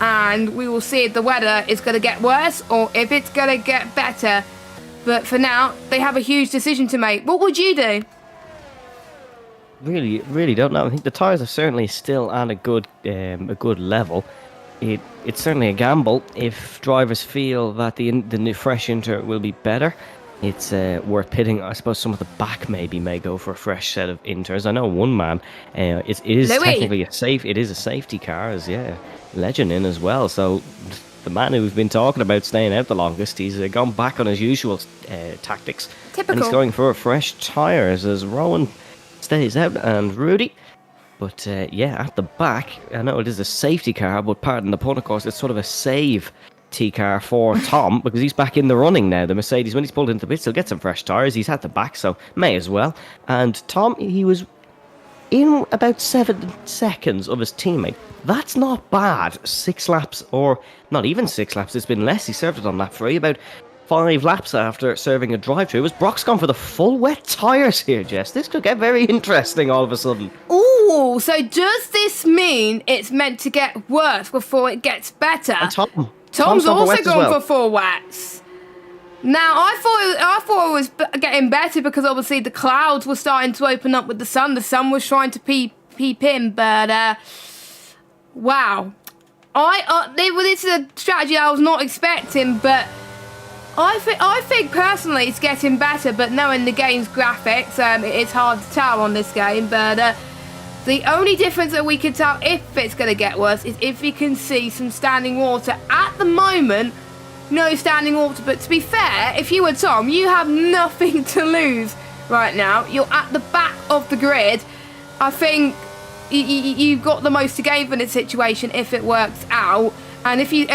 and we will see if the weather is going to get worse or if it's going to get better. But for now, they have a huge decision to make. What would you do? Really don't know. I think the tyres are certainly still at a good level. It's certainly a gamble. If drivers feel that the new fresh inter will be better, it's worth pitting. I suppose some of the back may go for a fresh set of inters. I know one man. It is Louis. Technically a safe. It is a safety car, as Legend in as well. So the man who we've been talking about staying out the longest, he's gone back on his usual tactics. Typical. And he's going for fresh tyres as Rowan stays out and Rudy. But yeah, at the back, I know it is a safety car, but pardon the pun, of course, it's sort of a save car for Tom because he's back in the running now. The Mercedes, when he's pulled into the pits, he'll get some fresh tyres. He's at the back, so may as well. And Tom, he was in about 7 seconds of his teammate. That's not bad. 6 laps, or not even 6 laps. It's been less. He served it on lap 3. About 5 laps after serving a drive-through. Was Brock's gone for the full wet tyres here, Jess? This could get very interesting all of a sudden. Ooh, so does this mean it's meant to get worse before it gets better? And Tom's also gone for for 4 wets. Now, I thought it was getting better because obviously the clouds were starting to open up with the sun. The sun was trying to peep in, but wow. This is a strategy I was not expecting, but I think personally it's getting better, but knowing the game's graphics, it's hard to tell on this game. But the only difference that we can tell if it's going to get worse is if we can see some standing water. At the moment, no standing water, but to be fair, if you were Tom, you have nothing to lose right now. You're at the back of the grid. I think you've got the most to gain from this situation if it works out. And if you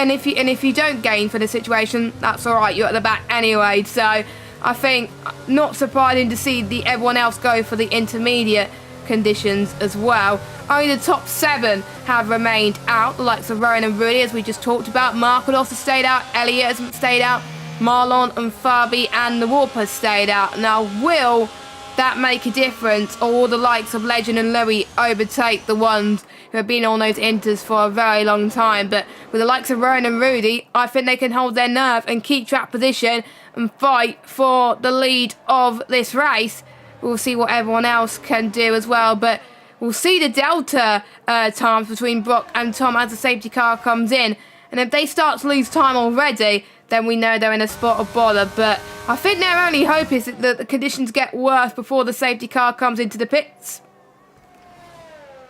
don't gain for the situation, that's all right. You're at the back anyway. So I think not surprising to see everyone else go for the intermediate conditions as well. Only the top 7 have remained out. The likes of Rowan and Rudy, as we just talked about. Markadorf has stayed out. Elliott has stayed out. Marlon and Fabi and the Warp has stayed out. Now, will that make a difference, or will the likes of Legend and Louis overtake the ones who have been on those inters for a very long time? But with the likes of Rowan and Rudy, I think they can hold their nerve and keep track position and fight for the lead of this race. we'll see what everyone else can do as well. But we'll see the delta times between Brock and Tom as the safety car comes in. And if they start to lose time already, then we know they're in a spot of bother. But I think their only hope is that the conditions get worse before the safety car comes into the pits.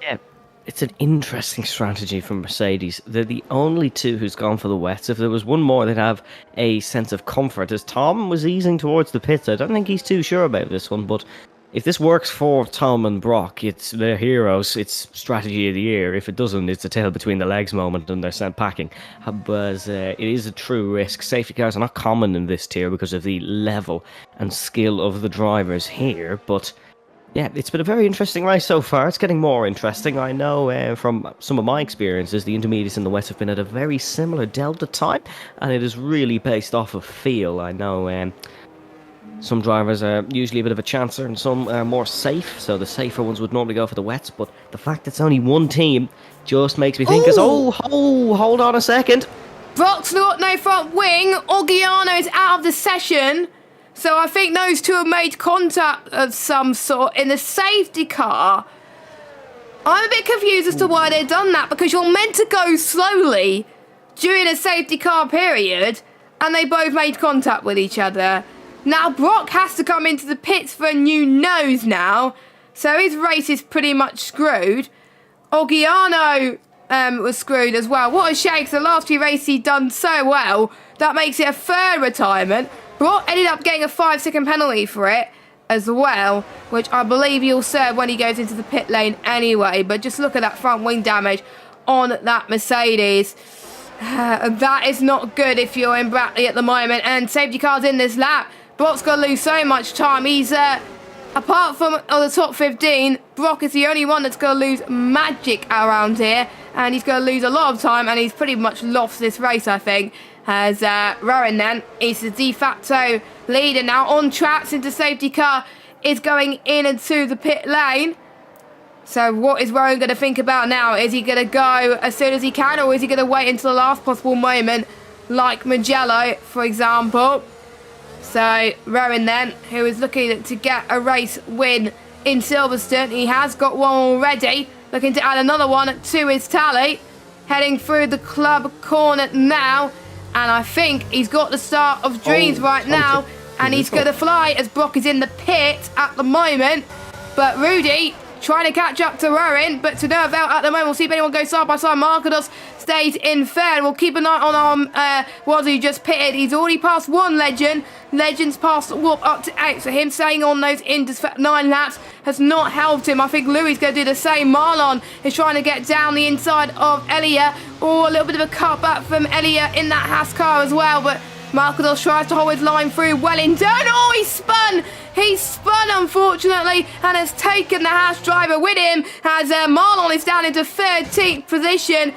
Yeah, it's an interesting strategy from Mercedes. They're the only two who's gone for the wets. If there was one more, they'd have a sense of comfort. As Tom was easing towards the pits, I don't think he's too sure about this one, but if this works for Tom and Brock, it's their heroes. It's strategy of the year. If it doesn't, it's a tail between the legs moment and they're sent packing. But it is a true risk. Safety cars are not common in this tier because of the level and skill of the drivers here. But yeah, it's been a very interesting race so far. It's getting more interesting. I know from some of my experiences, the intermediates in the West have been at a very similar delta time, and it is really based off of feel. I know some drivers are usually a bit of a chancer and some are more safe, so the safer ones would normally go for the wets, but the fact it's only one team just makes me think, hold on a second. Brock's got no front wing, Orgiano's out of the session, so I think those two have made contact of some sort in the safety car. I'm a bit confused as to why they've done that, because you're meant to go slowly during a safety car period, and they both made contact with each other. Now, Brock has to come into the pits for a new nose now, so his race is pretty much screwed. Orgiano was screwed as well. What a shame, because the last few races he'd done so well. That makes it a third retirement. Brock ended up getting a 5-second penalty for it as well, which I believe he'll serve when he goes into the pit lane anyway. But just look at that front wing damage on that Mercedes. That is not good if you're in Brackley at the moment. And safety car's in this lap. Brock's going to lose so much time. He's, apart from the top 15, Brock is the only one that's going to lose magic around here. And he's going to lose a lot of time, and he's pretty much lost this race, I think. As Rowan then is the de facto leader now on tracks into safety car, is going in into the pit lane. So what is Rowan going to think about now? Is he going to go as soon as he can, or is he going to wait until the last possible moment, like Mugello, for example? So Rowan then, who is looking to get a race win in Silverstone, he has got one already, looking to add another one to his tally, heading through the club corner now, and I think he's got the start of dreams right now, and he's going to fly as Brock is in the pit at the moment. But Rudy trying to catch up to Rowan, but to no avail at the moment. We'll see if anyone goes side by side. Marcos stays in third. We'll keep an eye on our ones who just pitted. He's already passed one Legend. Legend's passed Warp up to 8. So him staying on those Indus for 9 laps has not helped him. I think Louis going to do the same. Marlon is trying to get down the inside of Elia. Or a little bit of a cutback from Elia in that Haas car as well. But Marcos tries to hold his line through. Wellington. Oh, he spun. He spun, unfortunately, and has taken the Haas driver with him as Marlon is down into 13th position.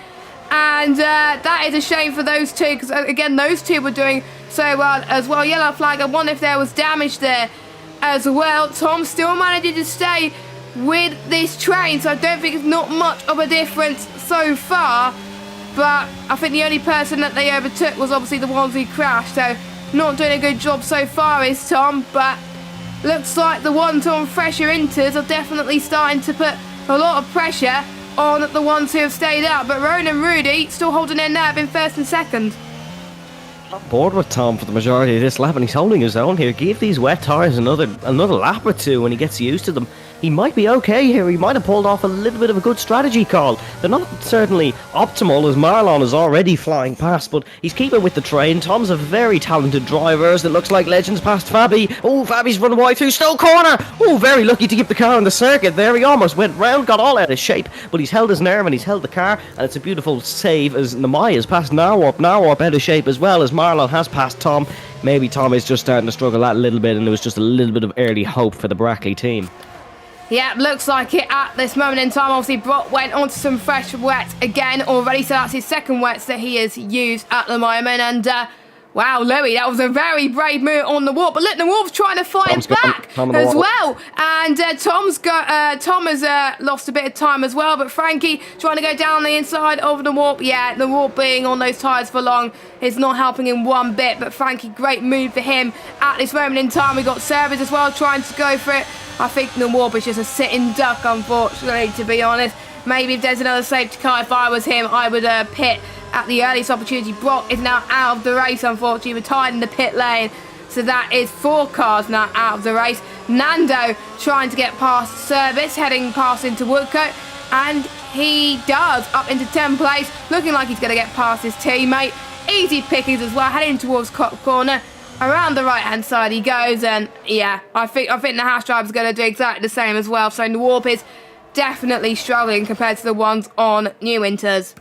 And that is a shame for those two, because, again, those two were doing so well as well. Yellow flag. I wonder if there was damage there as well. Tom still managing to stay with this train, so I don't think it's not much of a difference so far. But I think the only person that they overtook was obviously the ones who crashed. So not doing a good job so far is Tom, but looks like the ones on fresher inters are definitely starting to put a lot of pressure on the ones who have stayed out. But Rowan and Rudy still holding their nerve in first and second. On board with Tom for the majority of this lap, and he's holding his own here. Give these wet tyres another lap or two when he gets used to them. He might be okay here. He might have pulled off a little bit of a good strategy call. They're not certainly optimal, as Marlon is already flying past, but he's keeping with the train. Tom's a very talented driver, as it looks like Legends past Fabi. Oh, Fabi's run wide through Stowe corner. Oh, very lucky to keep the car on the circuit there. He almost went round, got all out of shape, but he's held his nerve and he's held the car, and it's a beautiful save as Namai has passed Narwarp out of shape as well, as Marlon has passed Tom. Maybe Tom is just starting to struggle that little bit, and there was just a little bit of early hope for the Brackley team. Yeah, looks like it at this moment in time. Obviously, Brock went onto some fresh wet again already, so that's his second wets that he has used at the moment. And, wow, Louis, that was a very brave move on the Warp. But look, the Warp's trying to fight back as well. And Tom has lost a bit of time as well. But Frankie trying to go down the inside of the Warp. Yeah, the Warp being on those tyres for long is not helping him one bit. But Frankie, great move for him at this moment in time. We got Service as well trying to go for it I think the Warp is just a sitting duck, unfortunately, to be honest. Maybe if there's another safety car, if I was him, I would pit at the earliest opportunity. Brock is now out of the race, unfortunately, retired in the pit lane. So that is 4 cars now out of the race. Nando trying to get past Service, heading past into Woodcote. And he does, up into 10th place, looking like he's going to get past his teammate. Easy pickings as well, heading towards Cop Corner. Around the right-hand side he goes, and yeah, I think the Haas driver's going to do exactly the same as well. So the Warp is definitely struggling compared to the ones on New Winters.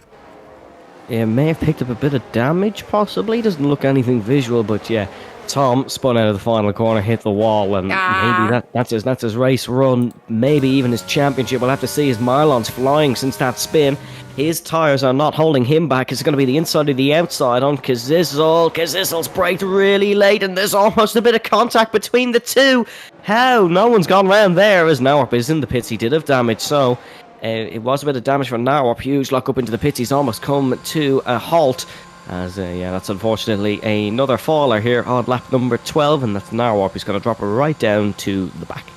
Yeah, may have picked up a bit of damage, possibly. Doesn't look anything visual, but yeah, Tom spun out of the final corner, hit the wall, and maybe that's his race run. Maybe even his championship. We'll have to see. His Marlon's flying since that spin. His tyres are not holding him back. It's going to be the inside or the outside on Kazizel. Kazizel's braked really late, and there's almost a bit of contact between the two. How? No one's gone round there, as Naurup is in the pits. He did have damage, so it was a bit of damage for Naurup. Huge lock up into the pits. He's almost come to a halt. As yeah, that's unfortunately another faller here on lap number 12, and that's Naurup. He's going to drop her right down to the back.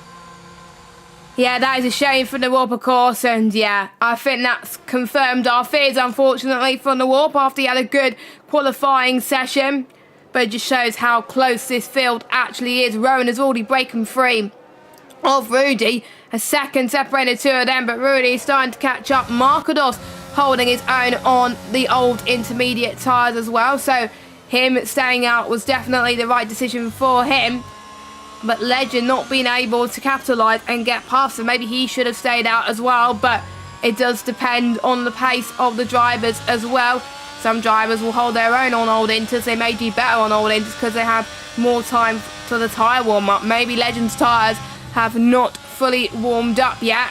Yeah, that is a shame for the Warp, of course, and yeah, I think that's confirmed our fears, unfortunately, for the Warp after he had a good qualifying session. But it just shows how close this field actually is. Rowan has already broken free of Rudy. A second separated 2 of them, but Rudy is starting to catch up. Markados holding his own on the old intermediate tyres as well, so him staying out was definitely the right decision for him. But Legend not being able to capitalise and get past him. Maybe he should have stayed out as well, but it does depend on the pace of the drivers as well. Some drivers will hold their own on old inters. They may do better on old inters because they have more time for the tyre warm-up. Maybe Legend's tyres have not fully warmed up yet.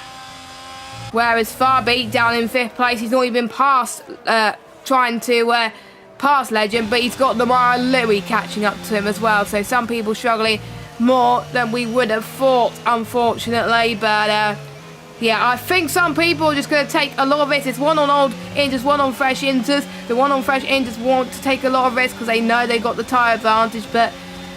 Whereas Farby down in 5th place, he's not even past trying to pass Legend, but he's got Lamar Louis catching up to him as well. So some people struggling more than we would have thought, unfortunately. But yeah, I think some people are just going to take a lot of risks. It's one on old inters, one on fresh inters. The one on fresh inters want to take a lot of risks because they know they got the tyre advantage, but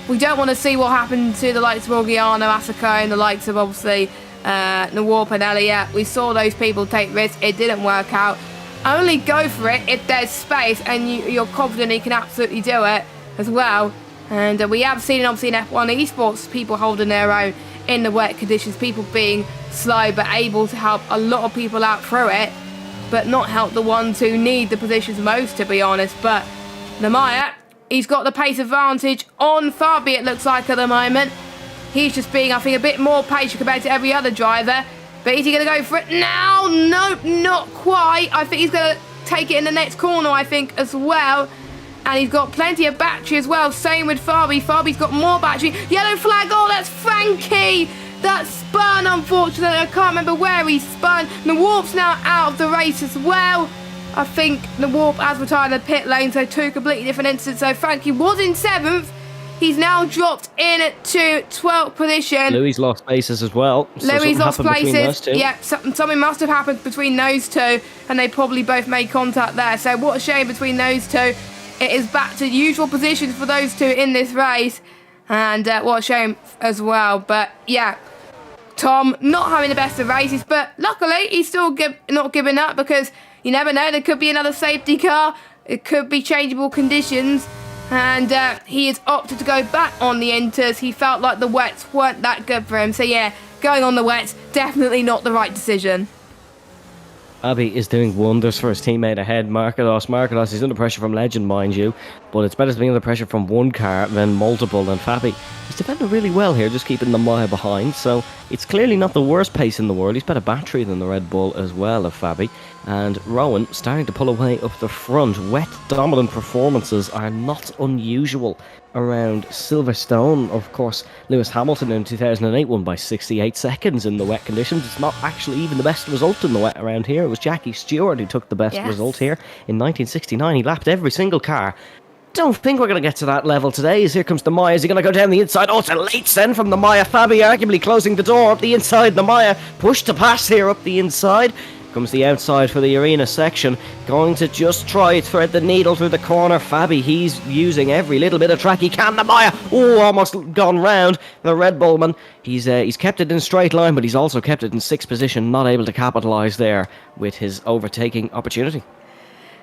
we don't want to see what happened to the likes of Orgiano, Asako, and the likes of obviously Nawarp and Elliott. We saw those people take risks. It didn't work out. Only go for it if there's space and you're confident you can absolutely do it as well. And we have seen, obviously, in F1 esports, people holding their own in the wet conditions, people being slow but able to help a lot of people out through it, but not help the ones who need the positions most, to be honest. But Namaya, he's got the pace advantage on Fabi, it looks like, at the moment. He's just being, I think, a bit more patient compared to every other driver. But is he going to go for it now? Nope, not quite. I think he's going to take it in the next corner, I think, as well. And he's got plenty of battery as well. Same with Fabi. Fabi's got more battery. Yellow flag. Oh, that's Frankie. That spun, unfortunately. I can't remember where he spun. The Warp's now out of the race as well. I think the Warp has retired in the pit lane, so 2 completely different incidents. So Frankie was in 7th. He's now dropped in to 12th position. Louis lost places as well. So Louis lost places. Yeah, something must have happened between those two, and they probably both made contact there. So what a shame between those two. It is back to usual positions for those two in this race, and what a shame as well. But yeah, Tom not having the best of races, but luckily he's still not giving up, because you never know, there could be another safety car, it could be changeable conditions, and he has opted to go back on the inters. He felt like the wets weren't that good for him, so yeah, going on the wets, definitely not the right decision. Fabi is doing wonders for his teammate ahead, Markados. Markados is under pressure from Legend, mind you, but it's better to be under pressure from one car than multiple, and Fabi is defending really well here, just keeping the Maya behind, so it's clearly not the worst pace in the world. He's better battery than the Red Bull as well of Fabi, and Rowan starting to pull away up the front. Wet dominant performances are not unusual around Silverstone. Of course, Lewis Hamilton in 2008 won by 68 seconds in the wet conditions. It's not actually even the best result in the wet around here. It was Jackie Stewart who took the best result here in 1969. He lapped every single car. Don't think we're going to get to that level today, as here comes the Maya. Is he going to go down the inside? Oh, it's a late send from the Maya. Fabi arguably closing the door up the inside. The Maya pushed to pass here up the inside. Comes the outside for the arena section. Going to just try thread the needle through the corner. Fabi, he's using every little bit of track he can. Namaya, almost gone round the Red Bullman. He's kept it in straight line, but he's also kept it in sixth position, not able to capitalise there with his overtaking opportunity.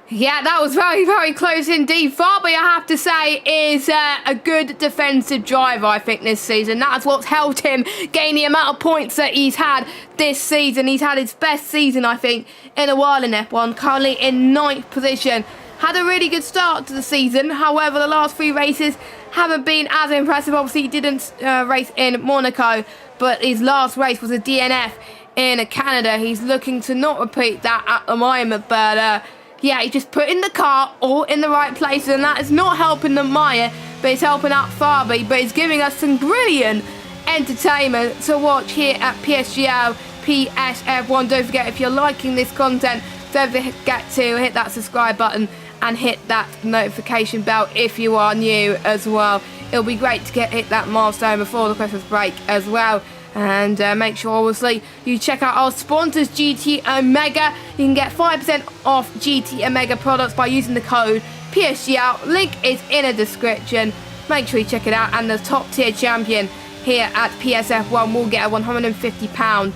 Yeah, that was very, very close indeed. Fabi, I have to say, is a good defensive driver, I think, this season. That's what's helped him gain the amount of points that he's had this season. He's had his best season, I think, in a while in F1. Currently in 9th position. Had a really good start to the season. However, the last 3 races haven't been as impressive. Obviously, he didn't race in Monaco, but his last race was a DNF in Canada. He's looking to not repeat that at the moment, but... yeah, he's just putting the car all in the right places, and that is not helping the Maya, but it's helping out Fabi, but it's giving us some brilliant entertainment to watch here at PSGL PSF1. Don't forget, if you're liking this content, don't forget to hit that subscribe button and hit that notification bell if you are new as well. It'll be great to hit that milestone before the Christmas break as well. And make sure, obviously, you check out our sponsors, GT Omega. You can get 5% off GT Omega products by using the code PSGL. Link is in the description. Make sure you check it out. And the top tier champion here at PSF1 will get a £150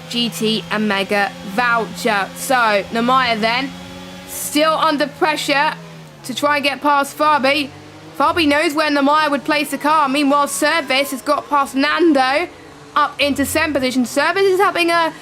GT Omega voucher. So, Namaya then, still under pressure to try and get past Fabi. Fabi knows where Namaya would place the car. Meanwhile, Service has got past Nando up into 7th position. Service is having a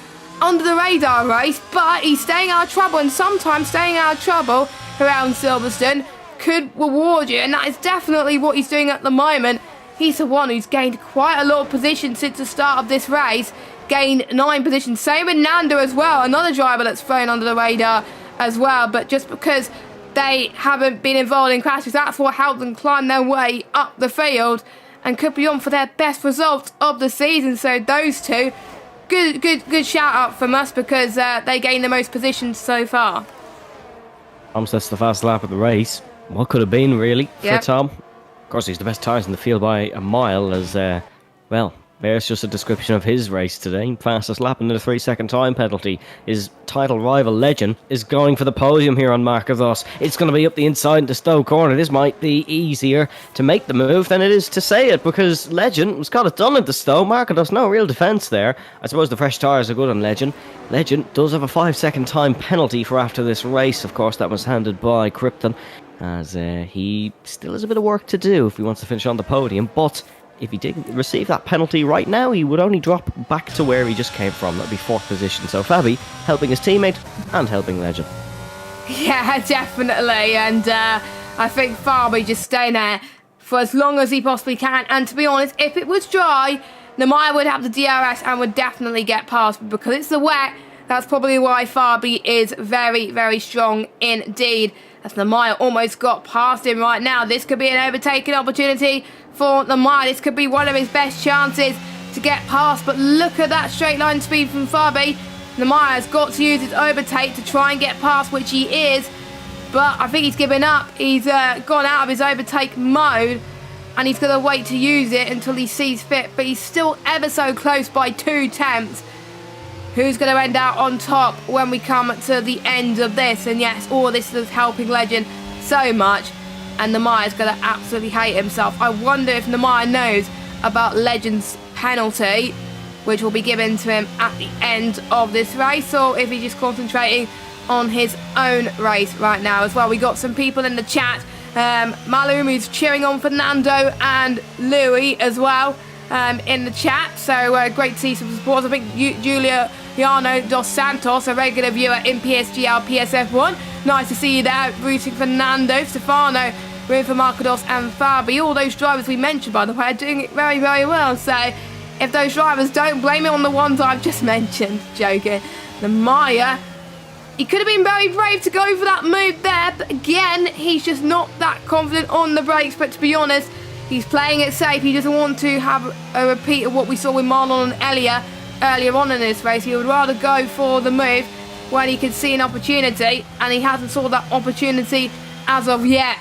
under the radar race, but he's staying out of trouble, and sometimes staying out of trouble around Silverstone could reward you, and that is definitely what he's doing at the moment. He's the one who's gained quite a lot of position since the start of this race, gained 9 positions. Same with Nando as well, another driver that's thrown under the radar as well, but just because they haven't been involved in crashes, that's what helped them climb their way up the field and could be on for their best results of the season. So those two, good shout out from us, because they gained the most positions so far. Tom sets the fast lap of the race. What could have been, really, for Tom? Of course, he's the best tyres in the field by a mile, as, well, there's just a description of his race today. Fastest lap under the 3-second time penalty. His title rival, Legend, is going for the podium here on Markardos. It's going to be up the inside into Stowe corner. This might be easier to make the move than it is to say it, because Legend was got it done into Stowe. Markardos, no real defence there. I suppose the fresh tyres are good on Legend. Legend does have a 5-second time penalty for after this race. Of course, that was handed by Krypton, as he still has a bit of work to do if he wants to finish on the podium, but if he didn't receive that penalty right now, he would only drop back to where he just came from. That would be 4th position. So Fabi helping his teammate and helping Legend. Yeah, definitely. And I think Fabi just staying there for as long as he possibly can. And to be honest, if it was dry, Namaya would have the DRS and would definitely get past. But because it's the wet, that's probably why Fabi is very, very strong indeed. As Namaya almost got past him right now. This could be an overtaking opportunity for Namaya. This could be one of his best chances to get past. But look at that straight line speed from Fabi. Namaya's got to use his overtake to try and get past, which he is. But I think he's given up. He's gone out of his overtake mode, and he's going to wait to use it until he sees fit. But he's still ever so close by 2 tenths. Who's going to end out on top when we come to the end of this? And yes, all this is helping Legend so much. And Namaya's going to absolutely hate himself. I wonder if Namaya knows about Legend's penalty, which will be given to him at the end of this race, or if he's just concentrating on his own race right now as well. We got some people in the chat. Malum, who's cheering on Fernando, and Louis as well in the chat. So great to see some support. I think Julia Yano dos Santos, a regular viewer in PSGL PSF1. Nice to see you there, rooting for Nando, Stefano, rooting for Markardos and Fabi. All those drivers we mentioned, by the way, are doing it very, very well. So if those drivers don't, blame it on the ones I've just mentioned. Joking. Namaya, he could have been very brave to go for that move there, but again, he's just not that confident on the brakes. But to be honest, he's playing it safe. He doesn't want to have a repeat of what we saw with Marlon and Elia earlier on in this race. He would rather go for the move when he could see an opportunity, and he hasn't saw that opportunity as of yet.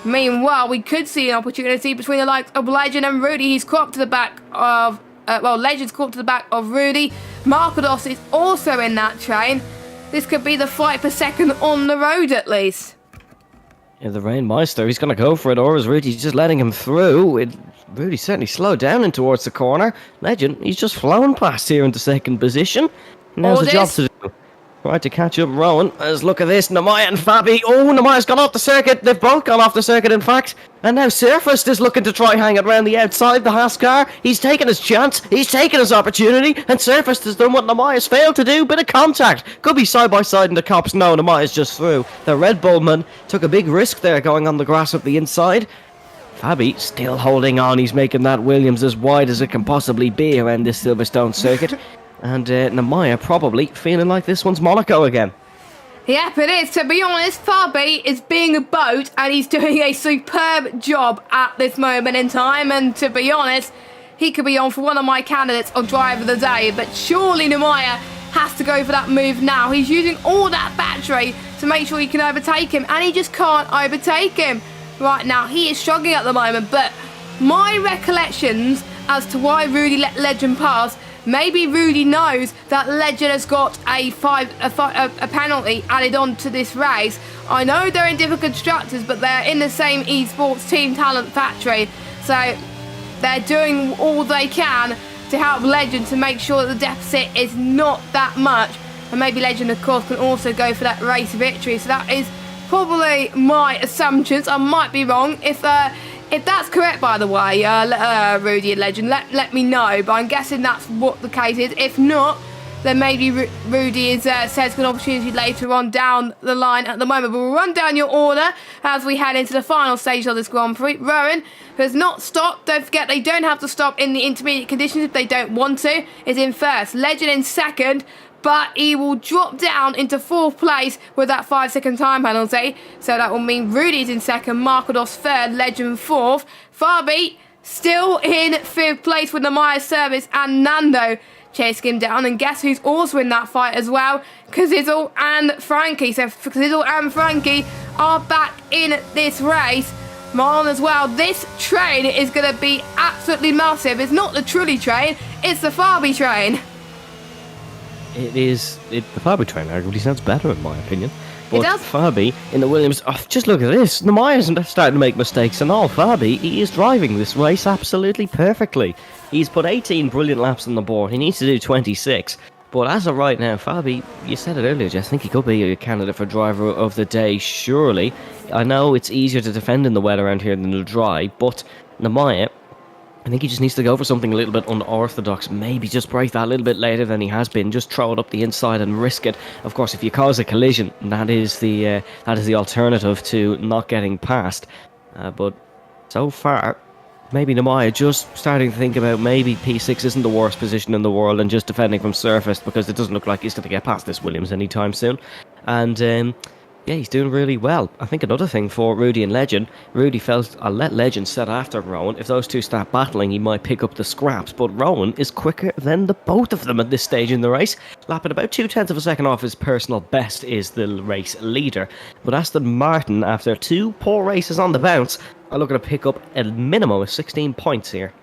Meanwhile, we could see an opportunity between the likes of Legend and Rudy. He's cropped to the back of Legend's caught to the back of Rudy. Markados is also in that train. This could be the fight per second on the road at least. Yeah, the Rainmeister, he's going to go for it, or is Rudy just letting him through? Rudy certainly slowed down in towards the corner. Legend, he's just flown past here into second position. Now's the job to do. Right to catch up Rowan. Let's look at this. Namaya and Fabi. Oh, Namaya's gone off the circuit. They've both gone off the circuit, in fact. And now Surfist is looking to try hang it around the outside. The Haas car. He's taken his chance. He's taken his opportunity. And Surfist has done what Namaya's failed to do. Bit of contact. Could be side by side in the cops. No, Namaya's just through. The Red Bull man took a big risk there going on the grass up the inside. Fabi still holding on. He's making that Williams as wide as it can possibly be around this Silverstone circuit. And Namaya probably feeling like this one's Monaco again. Yep, it is. To be honest, Fabi is being a boat and he's doing a superb job at this moment in time. And to be honest, he could be on for one of my candidates on Driver of the Day. But surely Namaya has to go for that move now. He's using all that battery to make sure he can overtake him. And he just can't overtake him. Right now, he is struggling at the moment. But my recollections as to why Rudy let Legend pass, maybe Rudy knows that Legend has got a penalty added on to this race. I know they're in different constructors, but they're in the same esports team talent factory. So they're doing all they can to help Legend to make sure that the deficit is not that much. And maybe Legend, of course, can also go for that race victory. So that is probably my assumptions. I might be wrong. If that's correct, by the way, Rudy and Legend, let me know. But I'm guessing that's what the case is. If not, then maybe Rudy says an opportunity later on down the line at the moment. But we'll run down your order as we head into the final stage of this Grand Prix. Rowan has not stopped. Don't forget, they don't have to stop in the intermediate conditions if they don't want to. Is in first. Legend in second. But he will drop down into fourth place with that 5-second time penalty. So that will mean Rudy's in second, Markados third, Legend fourth. Fabi still in fifth place with Namaya's service and Nando chasing him down. And guess who's also in that fight as well? Kazizzle and Frankie. So Kazizzle and Frankie are back in this race. Marlon as well. This train is going to be absolutely massive. It's not the Trulli train, it's the Fabi train. The Fabi train arguably sounds better in my opinion. But It does. Fabi in the Williams, just look at this. Namaya's starting to make mistakes and all. Fabi, he is driving this race absolutely perfectly. He's put 18 brilliant laps on the board. He needs to do 26. But as of right now, Fabi, you said it earlier, Jess, I think he could be a candidate for driver of the day, surely. I know it's easier to defend in the wet around here than the dry, but Namaya, I think he just needs to go for something a little bit unorthodox. Maybe just brake that a little bit later than he has been. Just throw it up the inside and risk it. Of course, if you cause a collision, that is the alternative to not getting past. But so far, maybe Namaya just starting to think about maybe P6 isn't the worst position in the world and just defending from surface, because it doesn't look like he's going to get past this Williams anytime soon. And yeah, he's doing really well. I think another thing for Rudy and Legend, Rudy felt, I'll let Legend set after Rowan. If those two start battling, he might pick up the scraps. But Rowan is quicker than the both of them at this stage in the race. Lapping about 0.2 of a second off his personal best is the race leader. But Aston Martin, after 2 poor races on the bounce, are looking to pick up a minimum of 16 points here.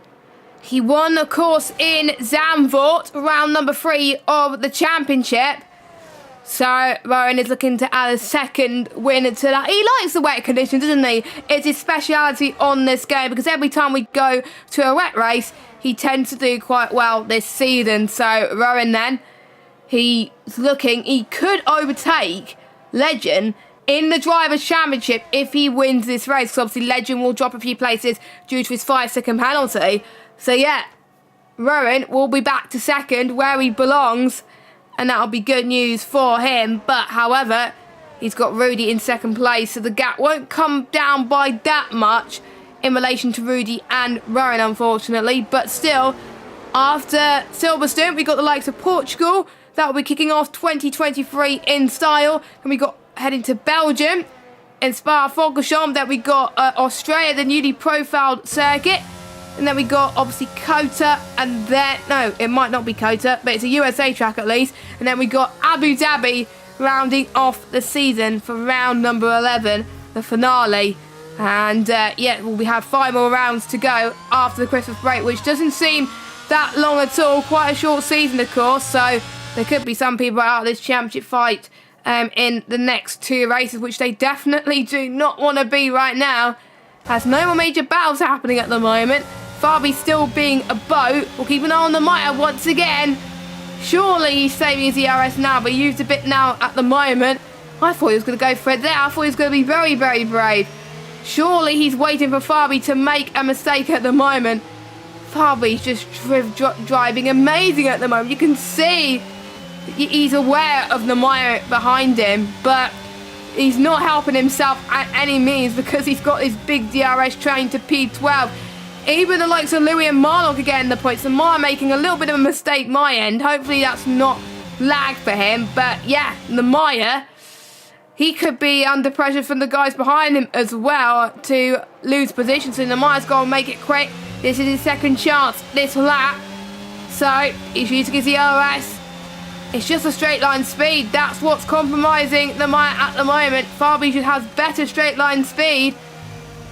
He won, of course, in Zandvoort, round number 3 of the championship. So Rowan is looking to add a second win to that. He likes the wet conditions, doesn't he? It's his speciality on this game, because every time we go to a wet race, he tends to do quite well this season. So Rowan then, he could overtake Legend in the Drivers' Championship if he wins this race. So obviously Legend will drop a few places due to his 5-second penalty. So yeah, Rowan will be back to second where he belongs. And that'll be good news for him. But, however, he's got Rudy in second place, so the gap won't come down by that much in relation to Rudy and Rowan, unfortunately. But still, after Silverstone, we got the likes of Portugal. That will be kicking off 2023 in style. And we got heading to Belgium in Spa-Francorchamps. Then we got Australia, the newly profiled circuit. And then we got, obviously, Kota, and then... No, it might not be Kota, but it's a USA track at least. And then we got Abu Dhabi rounding off the season for round number 11, the finale. And, yeah, we have 5 more rounds to go after the Christmas break, which doesn't seem that long at all. Quite a short season, of course, so there could be some people out of this championship fight in the next 2 races, which they definitely do not want to be right now. Has no more major battles happening at the moment. Fabi still being a boat. We'll keep an eye on the Maya once again. Surely he's saving his ERS now, but he used a bit now at the moment. I thought he was going to go for it there. I thought he was going to be very, very brave. Surely he's waiting for Fabi to make a mistake at the moment. Fabi's just driving amazing at the moment. You can see he's aware of the Maya behind him, but he's not helping himself at any means because he's got his big DRS train to P12. Even the likes of Louis and Marlon could get in the points. And Maya making a little bit of a mistake my end. Hopefully that's not lag for him. But yeah, the Maya, he could be under pressure from the guys behind him as well to lose position. So the Maya's got to make it quick. This is his second chance this lap. So he's using his ERS. It's just a straight line speed. That's what's compromising the Maya at the moment. Fabi should have better straight line speed.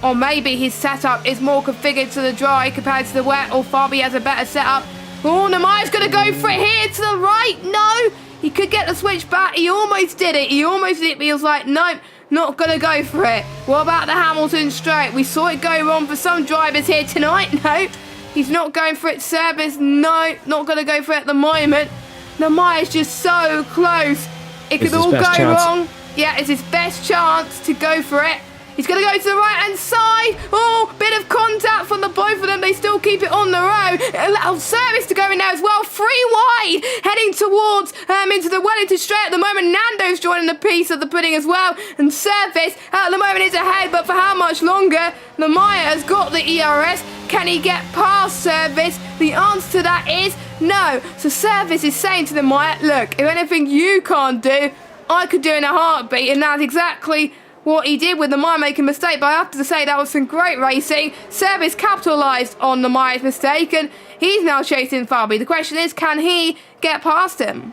Or maybe his setup is more configured to the dry compared to the wet. Or Fabi has a better setup. Oh, the Maya's going to go for it here to the right. No, he could get the switch back. He almost did it. But he was like, nope, not going to go for it. What about the Hamilton straight? We saw it go wrong for some drivers here tonight. No, he's not going for it. Service, no, not going to go for it at the moment. The Maya's just so close. It could all go wrong. Yeah, it's his best chance to go for it. He's going to go to the right-hand side. Oh, bit of contact from the both of them. They still keep it on the road. Allow Service to go in there as well. 3 wide. Heading towards into the Wellington straight at the moment. Nando's joining the piece of the pudding as well. And Service at the moment is ahead. But for how much longer? The Maya has got the ERS. Can he get past Service? The answer to that is no. So Service is saying to the Maya, look, if anything you can't do, I could do in a heartbeat. And that's exactly what he did with the Maya making a mistake. But I have to say that was some great racing. Service capitalised on the Maya's mistake, and he's now chasing Fabi. The question is, can he get past him?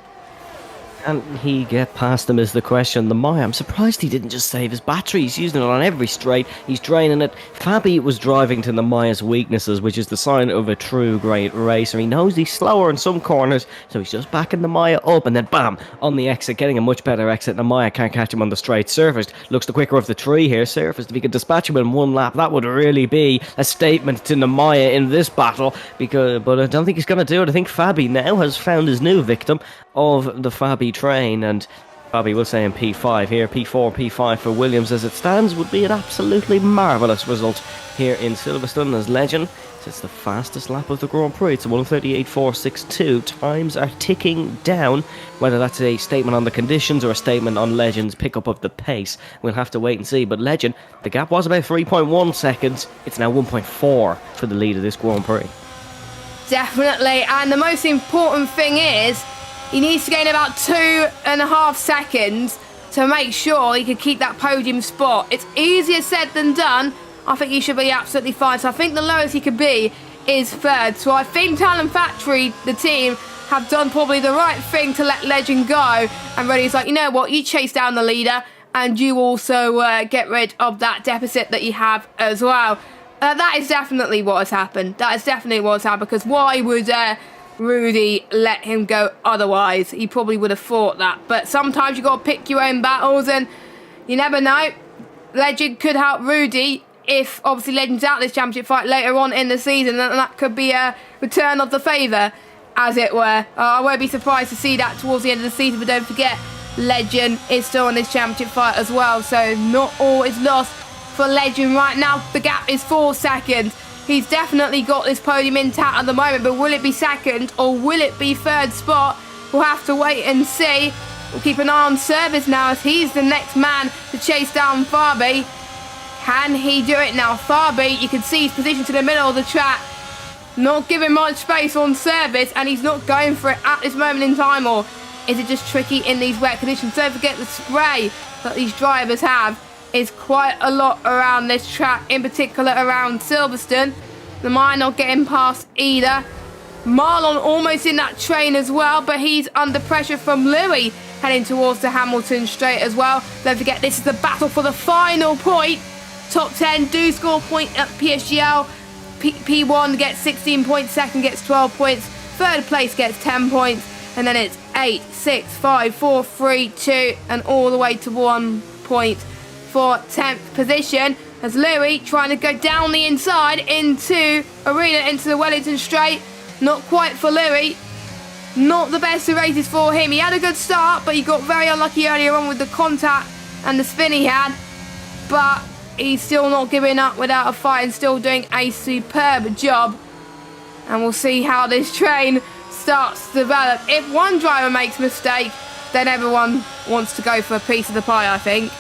Can he get past him is the question. The Maya, I'm surprised he didn't just save his battery. He's using it on every straight. He's draining it. Fabi was driving to the Maya's weaknesses, which is the sign of a true great racer. He knows he's slower in some corners, so he's just backing the Maya up, and then bam, on the exit, getting a much better exit. The Maya can't catch him on the straight. Surface looks the quicker of the 3 here. Surface, if he could dispatch him in 1 lap, that would really be a statement to the Maya in this battle. But I don't think he's going to do it. I think Fabi now has found his new victim of the Fabi train, and Fabi will say in P5 here. P4, P5 for Williams as it stands would be an absolutely marvellous result here in Silverstone, as Legend sets the fastest lap of the Grand Prix. It's a 1:38.462. Times are ticking down. Whether that's a statement on the conditions or a statement on Legend's pickup of the pace, we'll have to wait and see. But Legend, the gap was about 3.1 seconds. It's now 1.4 for the lead of this Grand Prix. Definitely, and the most important thing is he needs to gain about 2.5 seconds to make sure he can keep that podium spot. It's easier said than done. I think he should be absolutely fine. So I think the lowest he could be is 3rd. So I think Talent Factory, the team, have done probably the right thing to let Legend go. And really, it's like, you know what, you chase down the leader and you also get rid of that deficit that you have as well. That is definitely what has happened. That is definitely what has happened, because why would Rudy let him go otherwise? He probably would have thought that. But sometimes you got to pick your own battles, and you never know. Legend could help Rudy if obviously Legend's out this championship fight later on in the season, and that could be a return of the favour, as it were. I won't be surprised to see that towards the end of the season, but don't forget, Legend is still in this championship fight as well, so not all is lost for Legend right now. The gap is 4 seconds. He's definitely got this podium intact at the moment, but will it be 2nd or will it be 3rd spot? We'll have to wait and see. We'll keep an eye on Service now, as he's the next man to chase down Fabi. Can he do it now? Fabi, you can see he's positioned to the middle of the track, not giving much space on Service, and he's not going for it at this moment in time. Or is it just tricky in these wet conditions? Don't forget the spray that these drivers have is quite a lot around this track, in particular around Silverstone. The Maya not getting past either. Marlon almost in that train as well, but he's under pressure from Louis heading towards the Hamilton straight as well. Don't forget, this is the battle for the final point. Top 10 do score a point at PSGL. P1 gets 16 points, second gets 12 points, third place gets 10 points, and then it's 8, 6, 5, 4, 3, 2, and all the way to 1 point for 10th position. As Louis trying to go down the inside into the Wellington Straight. Not quite for Louis. Not the best of races for him. He had a good start, but he got very unlucky earlier on with the contact and the spin he had. But he's still not giving up without a fight and still doing a superb job. And we'll see how this train starts to develop. If one driver makes a mistake, then everyone wants to go for a piece of the pie, I think.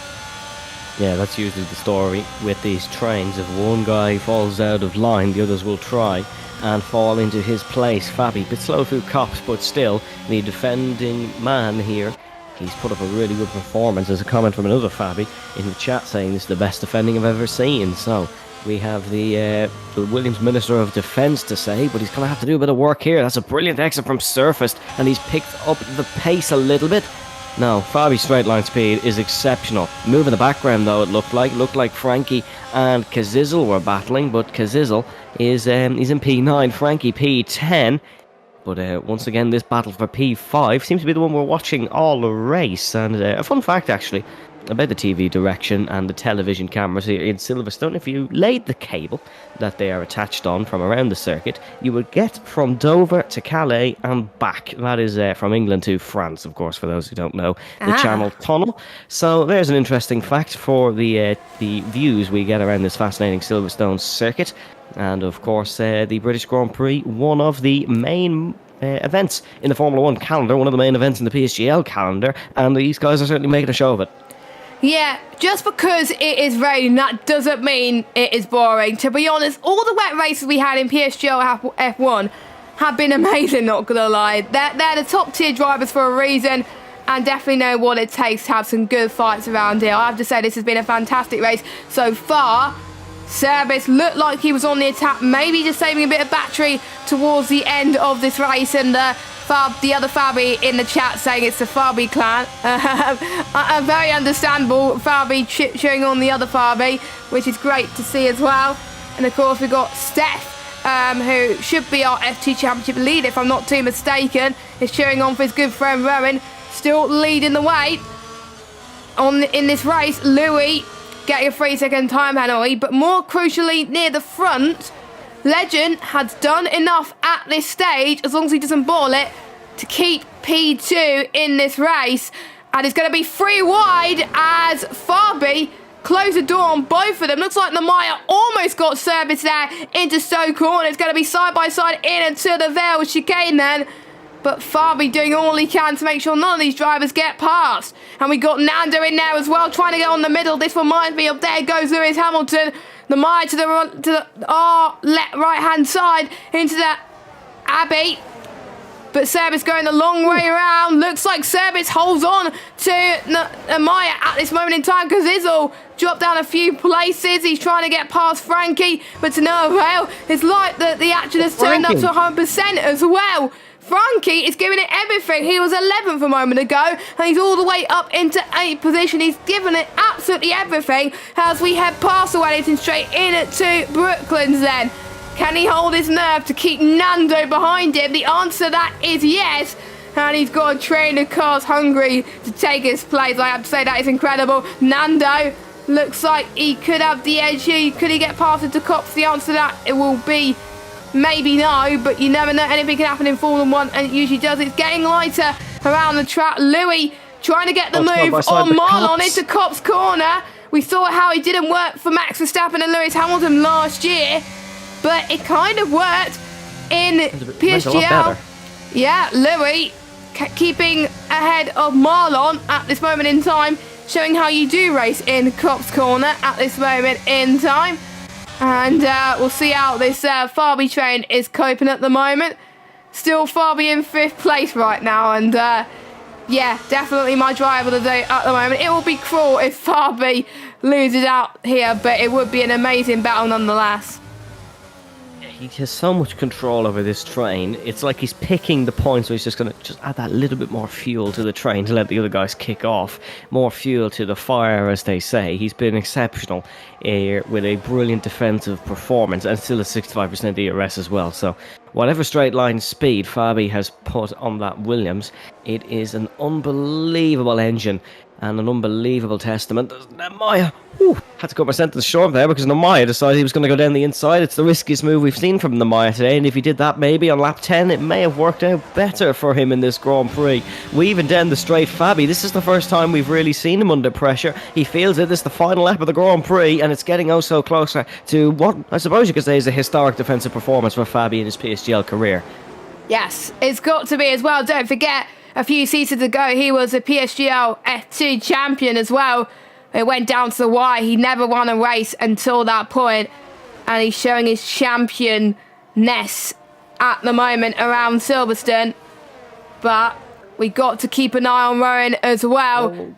Yeah, that's usually the story with these trains. If one guy falls out of line, the others will try and fall into his place. Fabi, bit slow through cops, but still, the defending man here, he's put up a really good performance. There's a comment from another Fabi in the chat saying this is the best defending I've ever seen. So we have the Williams Minister of Defence to say, but he's going to have to do a bit of work here. That's a brilliant exit from Surfaced, and he's picked up the pace a little bit. No, Fabi's straight line speed is exceptional. Move in the background though, it looked like Frankie and Kazizel were battling, but Kazizel is he's in P9, Frankie P10. But once again, this battle for P5 seems to be the one we're watching all the race. And a fun fact actually about the TV direction and the television cameras here in Silverstone: if you laid the cable that they are attached on from around the circuit, you would get from Dover to Calais and back. That is from England to France, of course, for those who don't know, the Channel Tunnel. So there's an interesting fact for the views we get around this fascinating Silverstone circuit. And of course, the British Grand Prix, one of the main events in the Formula 1 calendar, one of the main events in the PSGL calendar, and these guys are certainly making a show of it. Yeah, just because it is raining, that doesn't mean it is boring. To be honest, all the wet races we had in PSGL F1 have been amazing, not gonna lie. They're the top tier drivers for a reason, and definitely know what it takes to have some good fights around here. I have to say this has been a fantastic race so far. Service looked like he was on the attack, maybe just saving a bit of battery towards the end of this race, and the other Fabi in the chat saying it's the Fabi clan. Very understandable. Fabi cheering on the other Fabi, which is great to see as well. And of course we've got Steph, who should be our F2 Championship leader, if I'm not too mistaken, is cheering on for his good friend Rowan, still leading the way in this race. Louis getting a 3-second time penalty, but more crucially near the front, Legend has done enough at this stage, as long as he doesn't ball it, to keep P2 in this race. And it's going to be 3 wide as Fabi closed the door on both of them. Looks like Namaya almost got service there into Stoke Corner. It's going to be side by side in and to the Vale chicane then. But Fabi doing all he can to make sure none of these drivers get past. And we got Nando in there as well, trying to get on the middle. This reminds me of, there goes Lewis Hamilton. The Maya to the right-hand side into the Abbey. But Service going the long way around. Looks like Service holds on to Maya at this moment in time, because Izzle dropped down a few places. He's trying to get past Frankie, but to no avail. It's like the action has turned up to 100% as well. Frankie is giving it everything. He was 11th a moment ago, and he's all the way up into 8th position. He's given it absolutely everything as we head past the Wellington Straight into Brooklands then. Can he hold his nerve to keep Nando behind him? The answer to that is yes. And he's got a train of cars hungry to take his place. I have to say, that is incredible. Nando looks like he could have the edge here. Could he get past it to Cops? The answer to that, it will be maybe no, but you never know. Anything can happen in Formula 1, and it usually does. It's getting lighter around the track. Louis trying to get the move on Marlon into Cops Corner. We saw how it didn't work for Max Verstappen and Lewis Hamilton last year, but it kind of worked in PSGL. Yeah, Louis keeping ahead of Marlon at this moment in time, showing how you do race in Cops Corner at this moment in time. And we'll see how this Fabi train is coping at the moment. Still Fabi in 5th place right now. And yeah, definitely my driver of the day at the moment. It will be cruel if Fabi loses out here, but it would be an amazing battle nonetheless. he has so much control over this train. It's like he's picking the points where he's just going to just add that little bit more fuel to the train to let the other guys kick off. More fuel to the fire, as they say. He's been exceptional with a brilliant defensive performance and still a 65% DRS as well. So whatever straight line speed Fabi has put on that Williams, it is an unbelievable engine and an unbelievable testament. Maya had to cut my sentence short there because Maya decided he was going to go down the inside. It's the riskiest move we've seen from Maya today, and if he did that maybe on lap 10, it may have worked out better for him in this Grand Prix. Weaving down the straight Fabi, this is the first time we've really seen him under pressure. He feels it. This is the final lap of the Grand Prix, and it's getting oh so closer to what I suppose you could say is a historic defensive performance for Fabi in his PSGL career. Yes, it's got to be as well. Don't forget, a few seasons ago, he was a PSGL F2 champion as well. It went down to the wire. He never won a race until that point, and he's showing his championness at the moment around Silverstone. But we got to keep an eye on Rowan as well.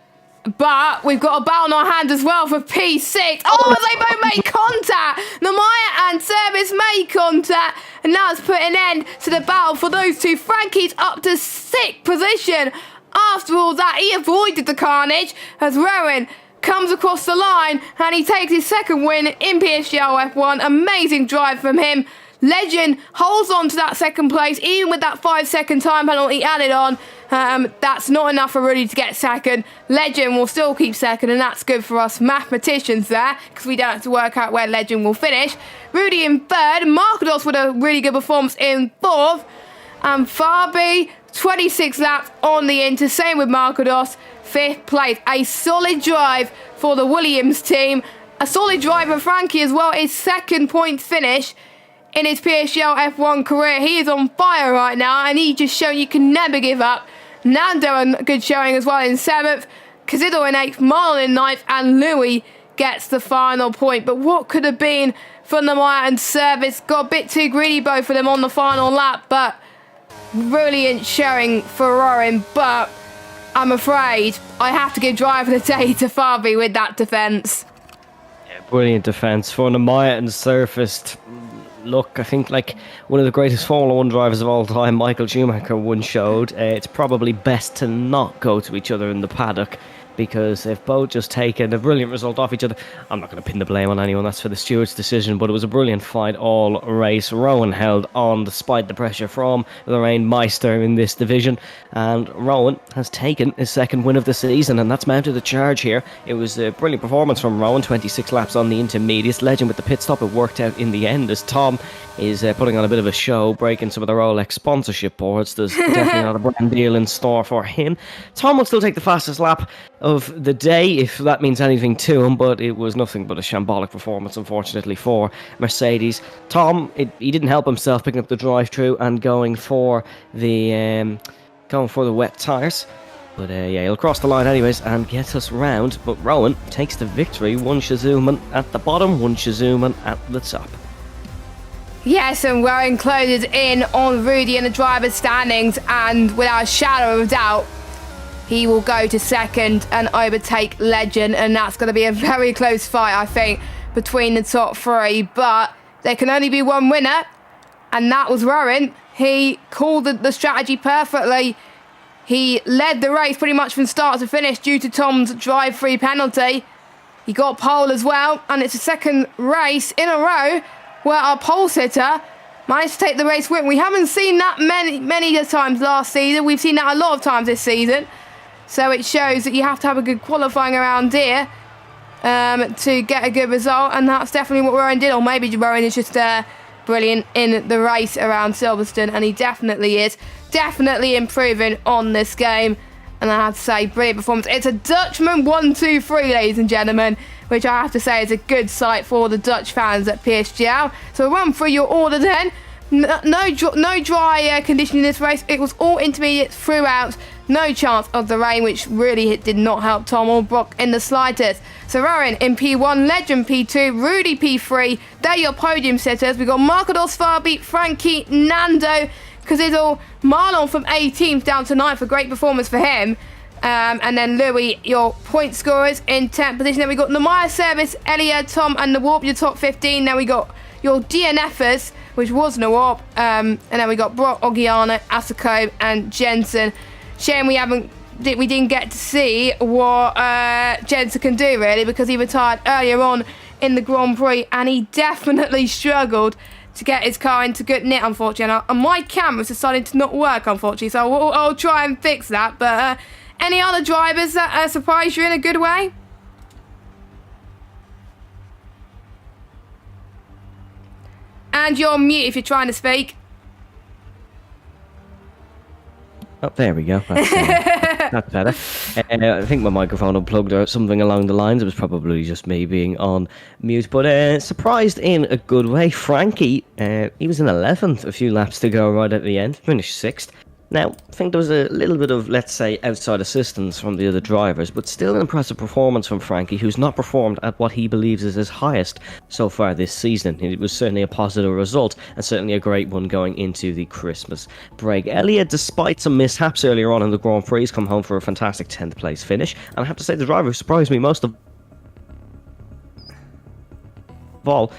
But we've got a battle on our hands as well for P6. Oh, they both made contact. Namaya and Service made contact. And now it's put an end to the battle for those two. Frankie's up to 6th position. After all that, he avoided the carnage as Rowan comes across the line and he takes his second win in PSGL F1. Amazing drive from him. Legend holds on to that second place, even with that 5-second time penalty added on. That's not enough for Rudy to get second. Legend will still keep second, and that's good for us mathematicians there, because we don't have to work out where Legend will finish. Rudy in third, Markados with a really good performance in fourth, and Fabi, 26 laps on the Inter, same with Markados, 5th place. A solid drive for the Williams team. A solid drive for Frankie as well, his second point finish in his PSGL F1 career. He is on fire right now, and he just shown you can never give up. Nando a good showing as well in 7th, Cazidor in 8th, Marlon in 9th, and Louis gets the final point. But what could have been for Namaya and Service? Got a bit too greedy both of them on the final lap, but brilliant showing for Rowan. But I'm afraid I have to give driver of the day to Fabi with that defence. Yeah, brilliant defence for Namaya and Service. Look, I think like one of the greatest Formula 1 drivers of all time, Michael Schumacher, once showed, it's probably best to not go to each other in the paddock, because they've both just taken a brilliant result off each other. I'm not going to pin the blame on anyone, that's for the steward's decision, but it was a brilliant fight all race. Rowan held on despite the pressure from Lorraine Meister in this division, and Rowan has taken his second win of the season, and that's mounted a charge here. It was a brilliant performance from Rowan, 26 laps on the intermediates. Legend with the pit stop, it worked out in the end as Tom is putting on a bit of a show, breaking some of the Rolex sponsorship boards. There's definitely not a brand deal in store for him. Tom will still take the fastest lap of the day, if that means anything to him, but it was nothing but a shambolic performance, unfortunately, for Mercedes. Tom, he didn't help himself picking up the drive-through and going for the wet tyres. But yeah, he'll cross the line anyways and get us round. But Rowan takes the victory. One Shizuman at the bottom, one Shizuman at the top. Yes, and we're included in on Rudy in the driver's standings, and without a shadow of a doubt, he will go to second and overtake Legend, and that's going to be a very close fight, I think, between the top three. But there can only be one winner, and that was Rowan. He called the strategy perfectly. He led the race pretty much from start to finish due to Tom's drive-free penalty. He got pole as well, and it's the second race in a row where our pole sitter managed to take the race win. We haven't seen that many times last season. We've seen that a lot of times this season. So it shows that you have to have a good qualifying around here to get a good result, and that's definitely what Rowan did. Or maybe Rowan is just brilliant in the race around Silverstone, and he definitely is. Definitely improving on this game. And I have to say, brilliant performance. It's a Dutchman 1-2-3, ladies and gentlemen, which I have to say is a good sight for the Dutch fans at PSGL. So we'll run through your order then. No dry condition in this race. It was all intermediate throughout. No chance of the rain, which really did not help Tom or Brock in the slightest. So Rowan in P1, Legend P2, Rudy P3. They're your podium sitters. We've got Markados, Fabi, Frankie, Nando, Cazidor, Marlon from 18th down to 9th. A great performance for him. And then Louis, your point scorers in 10th position. Then we got Namaya, Service, Elia, Tom, and the Warp, your top 15. Then we got your DNFers which wasn't a warp. And then we got Brock, Ogiana, Asako, and Jensen. Shame we didn't get to see what Jensen can do, really, because he retired earlier on in the Grand Prix, and he definitely struggled to get his car into good nick, unfortunately. And my camera's decided to not work, unfortunately, so I'll try and fix that. But any other drivers that surprised you in a good way? And you're on mute if you're trying to speak. Oh, there we go. That's better. I think my microphone unplugged or something along the lines. It was probably just me being on mute. But surprised in a good way. Frankie, he was in 11th, a few laps to go right at the end. Finished 6th. Now, I think there was a little bit of, let's say, outside assistance from the other drivers, but still an impressive performance from Frankie, who's not performed at what he believes is his highest so far this season. It was certainly a positive result, and certainly a great one going into the Christmas break. Elliott, despite some mishaps earlier on in the Grand Prix, has come home for a fantastic 10th place finish, and I have to say the driver who surprised me most of all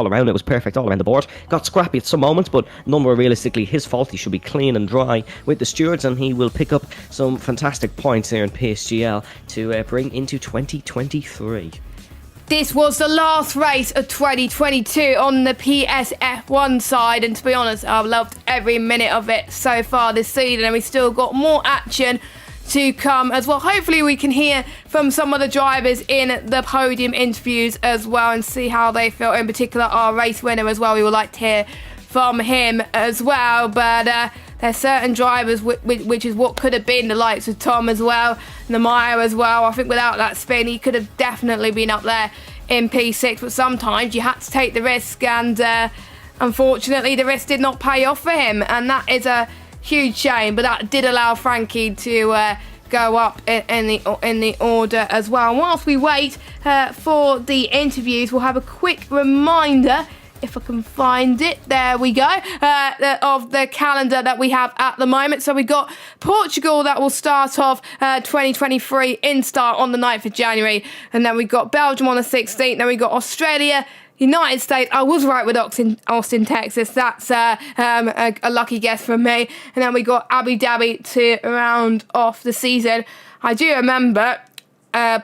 around. It was perfect all around the board. Got scrappy at some moments, but none were realistically his fault. He should be clean and dry with the stewards, and he will pick up some fantastic points there in PSGL to bring into 2023. This was the last race of 2022 on the PSF1 side, and to be honest, I've loved every minute of it so far this season, and we still got more action to come as well. Hopefully we can hear from some of the drivers in the podium interviews as well and see how they feel, in particular our race winner as well. We would like to hear from him as well, but there's certain drivers which is what could have been the likes of Tom as well, Namaya as well. I think without that spin he could have definitely been up there in P6, but sometimes you had to take the risk, and unfortunately the risk did not pay off for him, and that is a huge shame, but that did allow Frankie to go up in the order as well. And whilst we wait for the interviews, we'll have a quick reminder, if I can find it, there we go, of the calendar that we have at the moment. So we've got Portugal that will start off 2023 in start on the 9th of January, and then we've got Belgium on the 16th, then we've got Australia, United States. I was right with Austin, Texas. That's a lucky guess from me. And then we got Abu Dhabi to round off the season. I do remember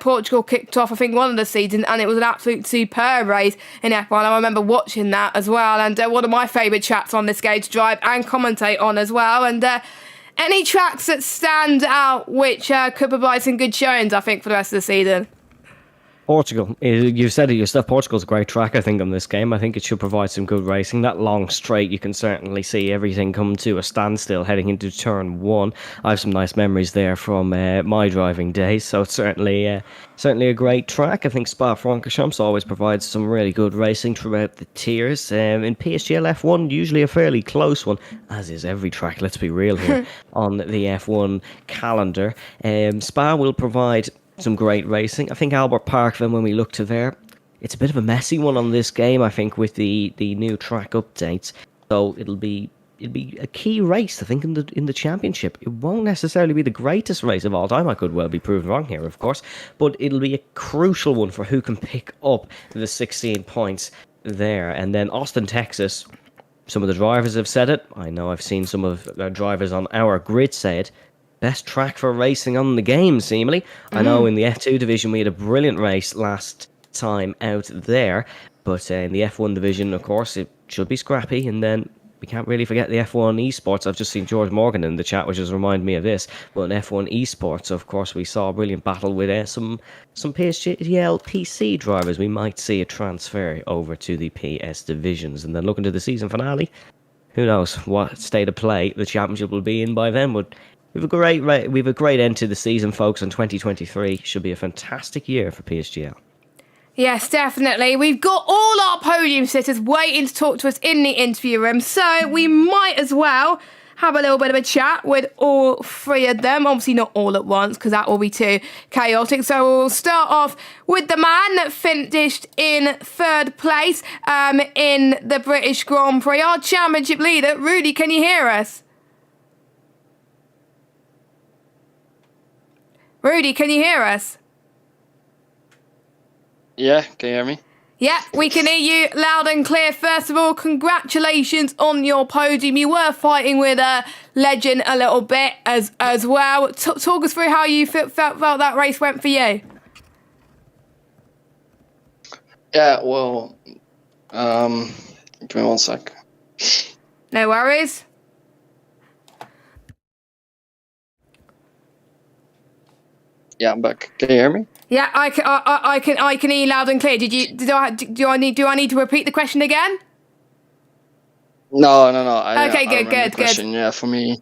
Portugal kicked off, I think, one of the seasons, and it was an absolute superb race in F1. I remember watching that as well, and one of my favourite tracks on this game to drive and commentate on as well. And any tracks that stand out which could provide some good showings, I think, for the rest of the season. Portugal, you said it yourself, Portugal's a great track, I think, on this game. I think it should provide some good racing. That long straight, you can certainly see everything come to a standstill heading into turn 1. I have some nice memories there from my driving days, so it's certainly a great track. I think Spa-Francorchamps always provides some really good racing throughout the tiers. In PSGL F1, usually a fairly close one, as is every track, let's be real here, on the F1 calendar. Spa will provide some great racing. I think Albert Park, then when we look to there, it's a bit of a messy one on this game, I think, with the new track updates. So it'll be a key race, I think, in the championship. It won't necessarily be the greatest race of all time. I could well be proven wrong here, of course, but it'll be a crucial one for who can pick up the 16 points there. And then Austin, Texas, some of the drivers have said it. I know I've seen some of the drivers on our grid say it. Best track for racing on the game, seemingly. I know in the F2 division we had a brilliant race last time out there, but in the F1 division, of course, it should be scrappy. And then we can't really forget the F1 esports. I've just seen George Morgan in the chat, which has reminded me of this. But in F1 esports, of course, we saw a brilliant battle with some PSGL PC drivers. We might see a transfer over to the PS divisions, and then looking to the season finale. Who knows what state of play the championship will be in by then? But we've a great end to the season, folks, and 2023 should be a fantastic year for PSGL. Yes, definitely. We've got all our podium sitters waiting to talk to us in the interview room, so we might as well have a little bit of a chat with all three of them. Obviously not all at once, because that will be too chaotic. So we'll start off with the man that finished in 3rd place in the British Grand Prix, our championship leader. Rudy, can you hear us? Rudy, can you hear us? Yeah, can you hear me? Yeah, we can hear you loud and clear. First of all, congratulations on your podium. You were fighting with Legend a little bit as well. Talk us through how you felt that race went for you. Yeah, well, give me 1 sec. No worries. Yeah, I'm back. Can you hear me? Yeah, I can hear you loud and clear. Do I need to repeat the question again? No. Okay, I good. remember the question. Yeah, for me,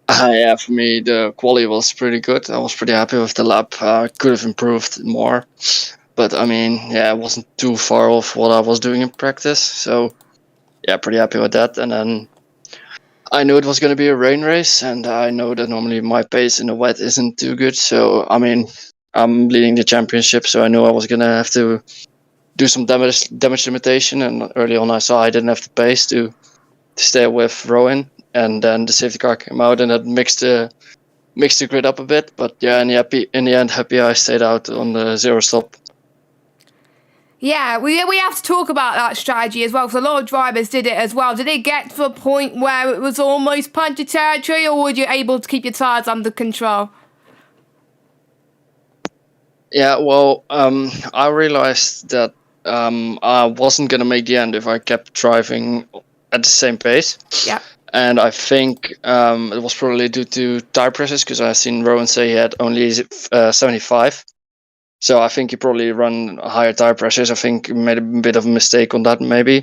the quality was pretty good. I was pretty happy with the lap. Could have improved more, but I mean, yeah, it wasn't too far off what I was doing in practice. So yeah, pretty happy with that. And then I knew it was going to be a rain race, and I know that normally my pace in the wet isn't too good. So I mean, I'm leading the championship, so I knew I was going to have to do some damage limitation. And early on, I saw I didn't have the pace to stay with Rowan, and then the safety car came out, and that mixed the grid up a bit. But yeah, in the end, happy I stayed out on the 0 stop. Yeah, we have to talk about that strategy as well, because a lot of drivers did it as well. Did it get to a point where it was almost puncher territory, or were you able to keep your tyres under control? Yeah, well, I realized that I wasn't gonna make the end if I kept driving at the same pace. Yeah. And I think it was probably due to tire pressures, because I seen Rowan say he had only 75. So I think he probably run higher tire pressures. I think he made a bit of a mistake on that maybe.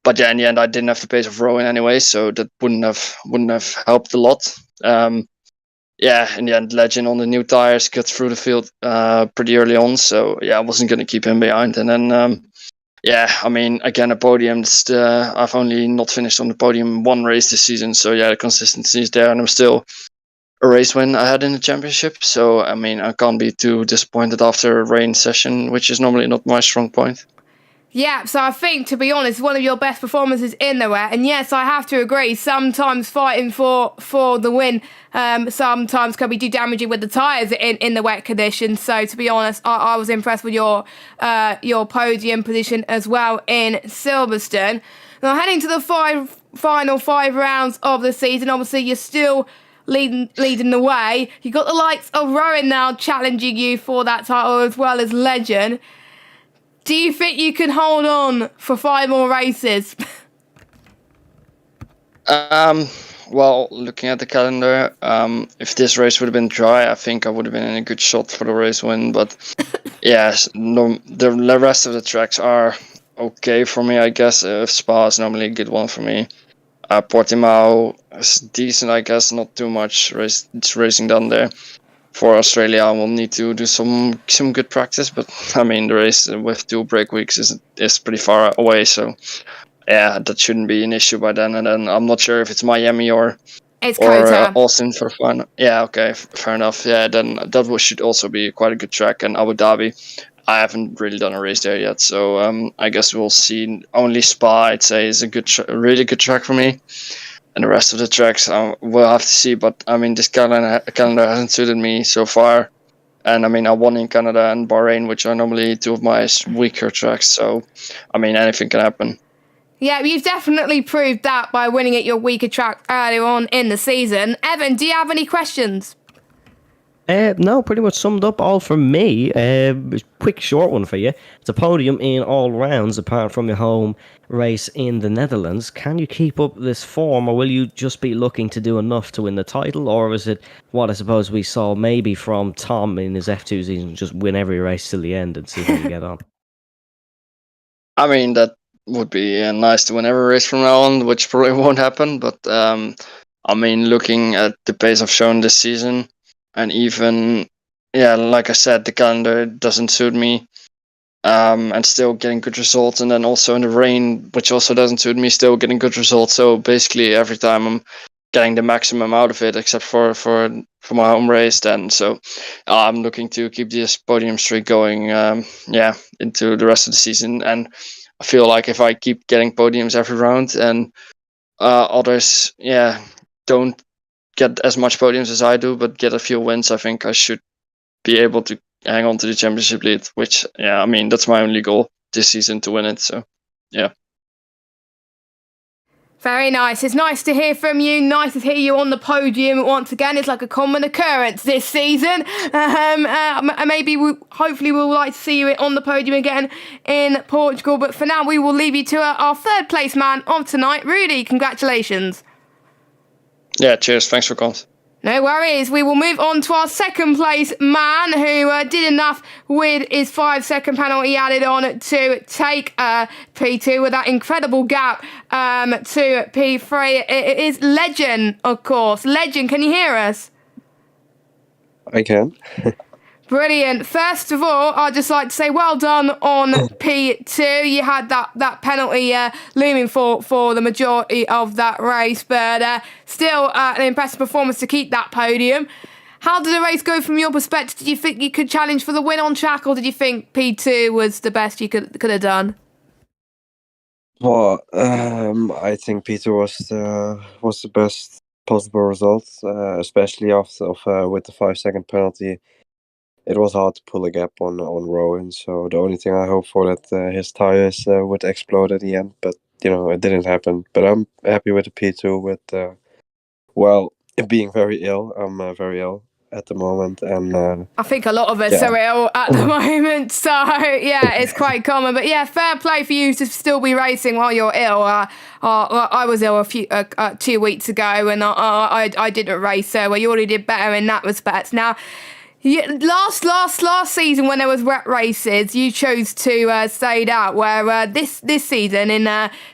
But yeah, in the end, I didn't have the pace of Rowan anyway, so that wouldn't have helped a lot. Yeah, in the end, Legend on the new tires got through the field pretty early on. So yeah, I wasn't going to keep him behind. And then yeah, I mean, again, a podium. I've only not finished on the podium one race this season. So yeah, the consistency is there, and I'm still a race win I had in the championship. So I mean, I can't be too disappointed after a rain session, which is normally not my strong point. Yeah, so I think, to be honest, one of your best performances in the wet. And yes, I have to agree, sometimes fighting for the win sometimes can be too damaging with the tyres in the wet conditions. So to be honest, I was impressed with your podium position as well in Silverstone. Now heading to the final 5 rounds of the season, obviously you're still leading the way. You've got the likes of Rowan now challenging you for that title, as well as Legend. Do you think you can hold on for 5 more races? Well, looking at the calendar, if this race would have been dry, I think I would have been in a good shot for the race win. But yes, the rest of the tracks are okay for me, I guess. Spa is normally a good one for me. Portimao is decent, I guess. Not too much racing done there. For Australia, I will need to do some good practice, but I mean the race with 2 break weeks is pretty far away, so yeah, that shouldn't be an issue by then. And then I'm not sure if it's Miami or Austin for fun. Yeah, okay, fair enough. Yeah, then that should also be quite a good track. And Abu Dhabi, I haven't really done a race there yet, so I guess we'll see. Only Spa, I'd say, is a really good track for me. And the rest of the tracks, we'll have to see. But I mean, this calendar hasn't suited me so far. And I mean, I won in Canada and Bahrain, which are normally 2 of my weaker tracks. So, I mean, anything can happen. Yeah, you've definitely proved that by winning at your weaker track earlier on in the season. Evan, do you have any questions? No, pretty much summed up all from me. Quick, short one for you. It's a podium in all rounds, apart from your home race in the Netherlands. Can you keep up this form, or will you just be looking to do enough to win the title, or is it what I suppose we saw maybe from Tom in his F2 season, just win every race till the end and see how you get on? I mean, that would be nice to win every race from now on, which probably won't happen. But I mean, looking at the pace I've shown this season, and even, yeah, like I said, the calendar doesn't suit me. And still getting good results. And then also in the rain, which also doesn't suit me, still getting good results. So basically every time I'm getting the maximum out of it, except for my home race then. So I'm looking to keep this podium streak going, into the rest of the season. And I feel like if I keep getting podiums every round and others, don't get as much podiums as I do, but get a few wins, I think I should be able to hang on to the championship lead. Which, yeah, I mean, that's my only goal this season, to win it. So, yeah. Very nice. It's nice to hear from you. Nice to hear you on the podium once again. It's like a common occurrence this season. Hopefully, we'll like to see you on the podium again in Portugal. But for now, we will leave you to our third place man of tonight, Rudy. Congratulations. Yeah, cheers. Thanks for coming. No worries. We will move on to our second place man who did enough with his 5-second penalty added on to take P2 with that incredible gap to P3. It is Legend, of course. Legend, can you hear us? I can. Brilliant. First of all, I'd just like to say well done on P2. You had that penalty looming for the majority of that race, but still an impressive performance to keep that podium. How did the race go from your perspective? Did you think you could challenge for the win on track, or did you think P2 was the best you could have done? Well, I think Peter was the best possible result, especially after with the 5-second penalty. It was hard to pull a gap on Rowan, so the only thing I hope for that his tires would explode at the end, but it didn't happen. But I'm happy with the P2 with being very ill. I'm very ill at the moment, and I think a lot of us are ill at the moment, so yeah, it's quite common. But yeah, fair play for you to still be racing while you're ill. I was ill 2 weeks ago, and I didn't race, so you already did better in that respect. Now, last season when there was wet races, you chose to stay out. Where this season in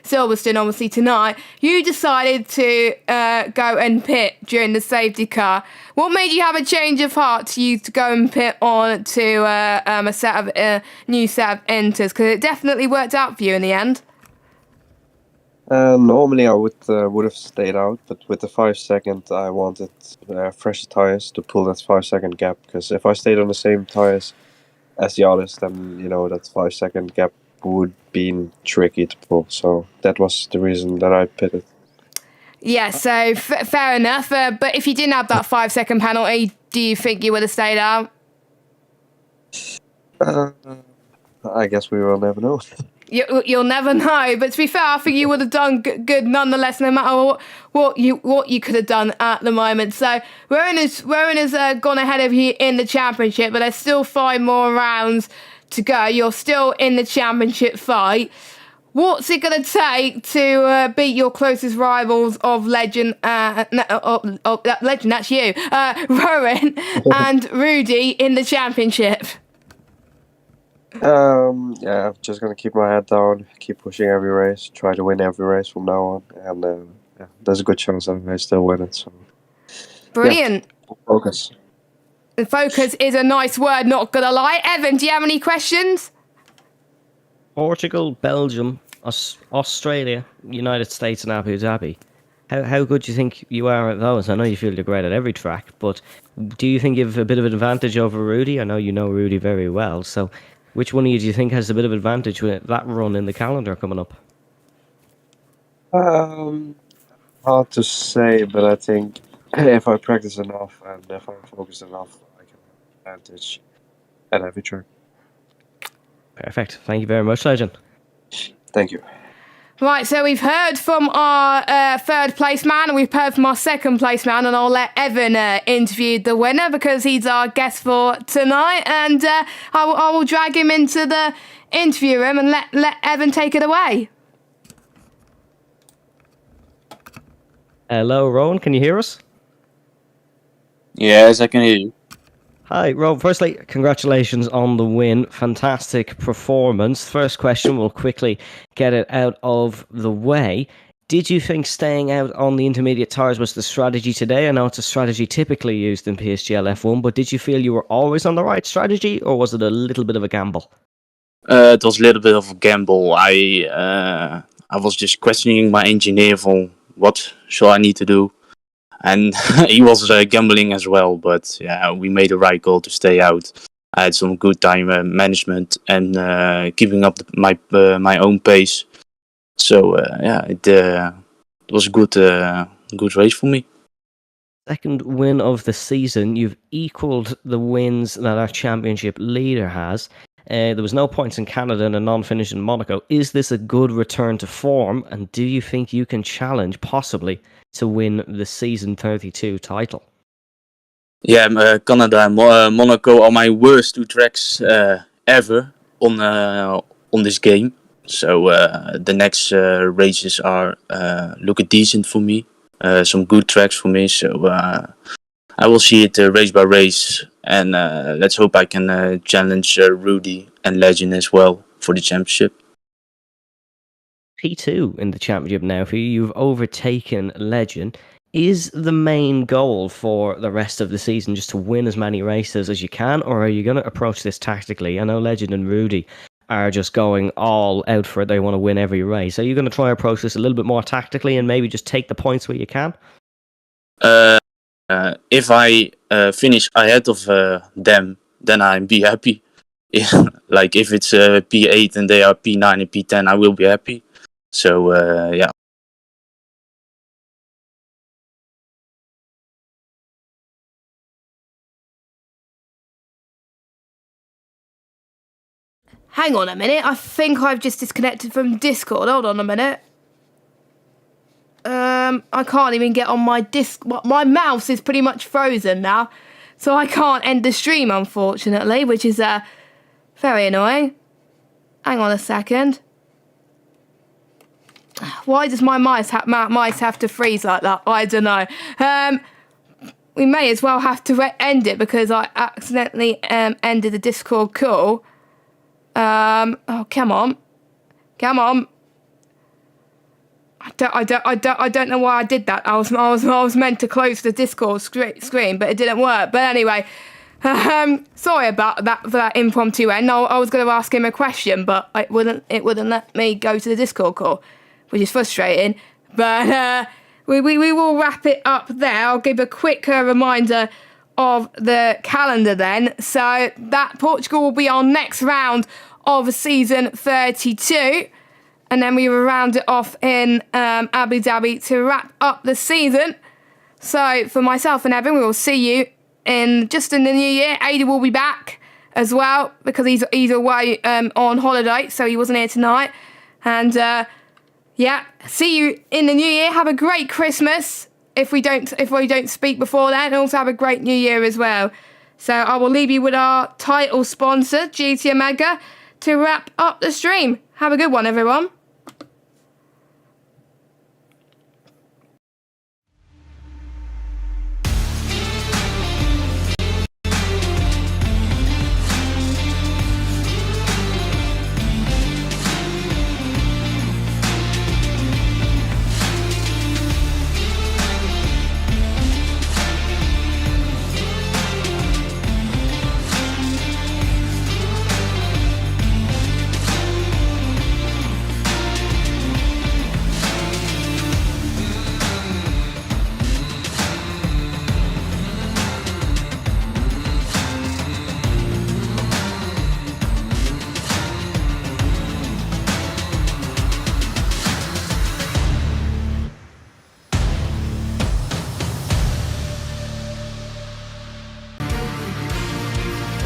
Silverstone, obviously tonight, you decided to go and pit during the safety car. What made you have a change of heart to you to go and pit on to a new set of enters? Because it definitely worked out for you in the end. Normally I would have stayed out, but with the 5-second, I wanted fresher tires to pull that 5-second gap. Because if I stayed on the same tires as the others, then that 5-second gap would be tricky to pull. So that was the reason that I pitted. Yeah, so fair enough. But if you didn't have that 5-second penalty, do you think you would have stayed out? I guess we will never know. You'll never know, but to be fair, I think you would have done good nonetheless, no matter what you could have done at the moment. So Rowan has gone ahead of you in the championship, but there's still 5 more rounds to go. You're still in the championship fight. What's it going to take to beat your closest rivals of Legend? Legend, that's you, Rowan and Rudy in the championship. I'm just gonna keep my head down, keep pushing every race, try to win every race from now on, and there's a good chance that I still win it. So brilliant. Focus. Focus is a nice word, not gonna lie. Evan, do you have any questions? Portugal, Belgium, Australia, United States, and Abu Dhabi. How good do you think you are at those? I know you feel you're great at every track, but do you think you have a bit of an advantage over Rudy? I know you know Rudy very well, so which one of you do you think has a bit of advantage with that run in the calendar coming up? Hard to say, but I think if I practice enough and if I focus enough, I can have advantage at every track. Perfect. Thank you very much, Legend. Thank you. Right, so we've heard from our third place man and we've heard from our second place man, and I'll let Evan interview the winner because he's our guest for tonight, and I will drag him into the interview room and let Evan take it away. Hello, Rowan. Can you hear us? Yes, I can hear you. Hi, Rob. Firstly, congratulations on the win. Fantastic performance. First question, we'll quickly get it out of the way. Did you think staying out on the intermediate tyres was the strategy today? I know it's a strategy typically used in PSGL F1, but did you feel you were always on the right strategy, or was it a little bit of a gamble? It was a little bit of a gamble. I was just questioning my engineer for what shall I need to do. And he was gambling as well, but yeah, we made the right call to stay out. I had some good time management and keeping up my own pace. So it was a good race for me. Second win of the season. You've equalled the wins that our championship leader has. There was no points in Canada and a non-finish in Monaco. Is this a good return to form? And do you think you can challenge, possibly, to win the season 32 title? Yeah, Canada and Monaco are my worst 2 tracks ever on this game. So the next races are looking decent for me. Some good tracks for me. So I will see it race by race, and let's hope I can challenge Rudy and Legend as well for the championship. P2 in the championship now for you. You've overtaken Legend. Is the main goal for the rest of the season just to win as many races as you can, or are you going to approach this tactically? I know Legend and Rudy are just going all out for it. They want to win every race. Are you going to try and approach this a little bit more tactically and maybe just take the points where you can? If I finish ahead of them, then I'll be happy. Like if it's P8 and they are P9 and P10, I will be happy. So yeah. Hang on a minute. I think I've just disconnected from Discord. Hold on a minute. I can't even get on my my mouse is pretty much frozen now, so I can't end the stream, unfortunately, which is very annoying. Hang on a second. Why does my mice have to freeze like that? I don't know. We may as well have to end it because I accidentally ended the Discord call. Oh, come on. I don't know why I did that. I was meant to close the Discord screen, but it didn't work. But anyway, sorry about that for that impromptu end. I was going to ask him a question, but it wouldn't let me go to the Discord call, which is frustrating. But we will wrap it up there. I'll give a quick reminder of the calendar then. So that Portugal will be our next round of season 32. And then we will round it off in Abu Dhabi to wrap up the season. So for myself and Evan, we will see you in the new year. Ada will be back as well because he's away on holiday, so he wasn't here tonight. And yeah, see you in the new year. Have a great Christmas if we don't speak before then, and also have a great new year as well. So I will leave you with our title sponsor, GT Omega, to wrap up the stream. Have a good one, everyone.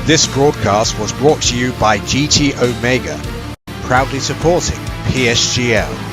This broadcast was brought to you by GT Omega, proudly supporting PSGL.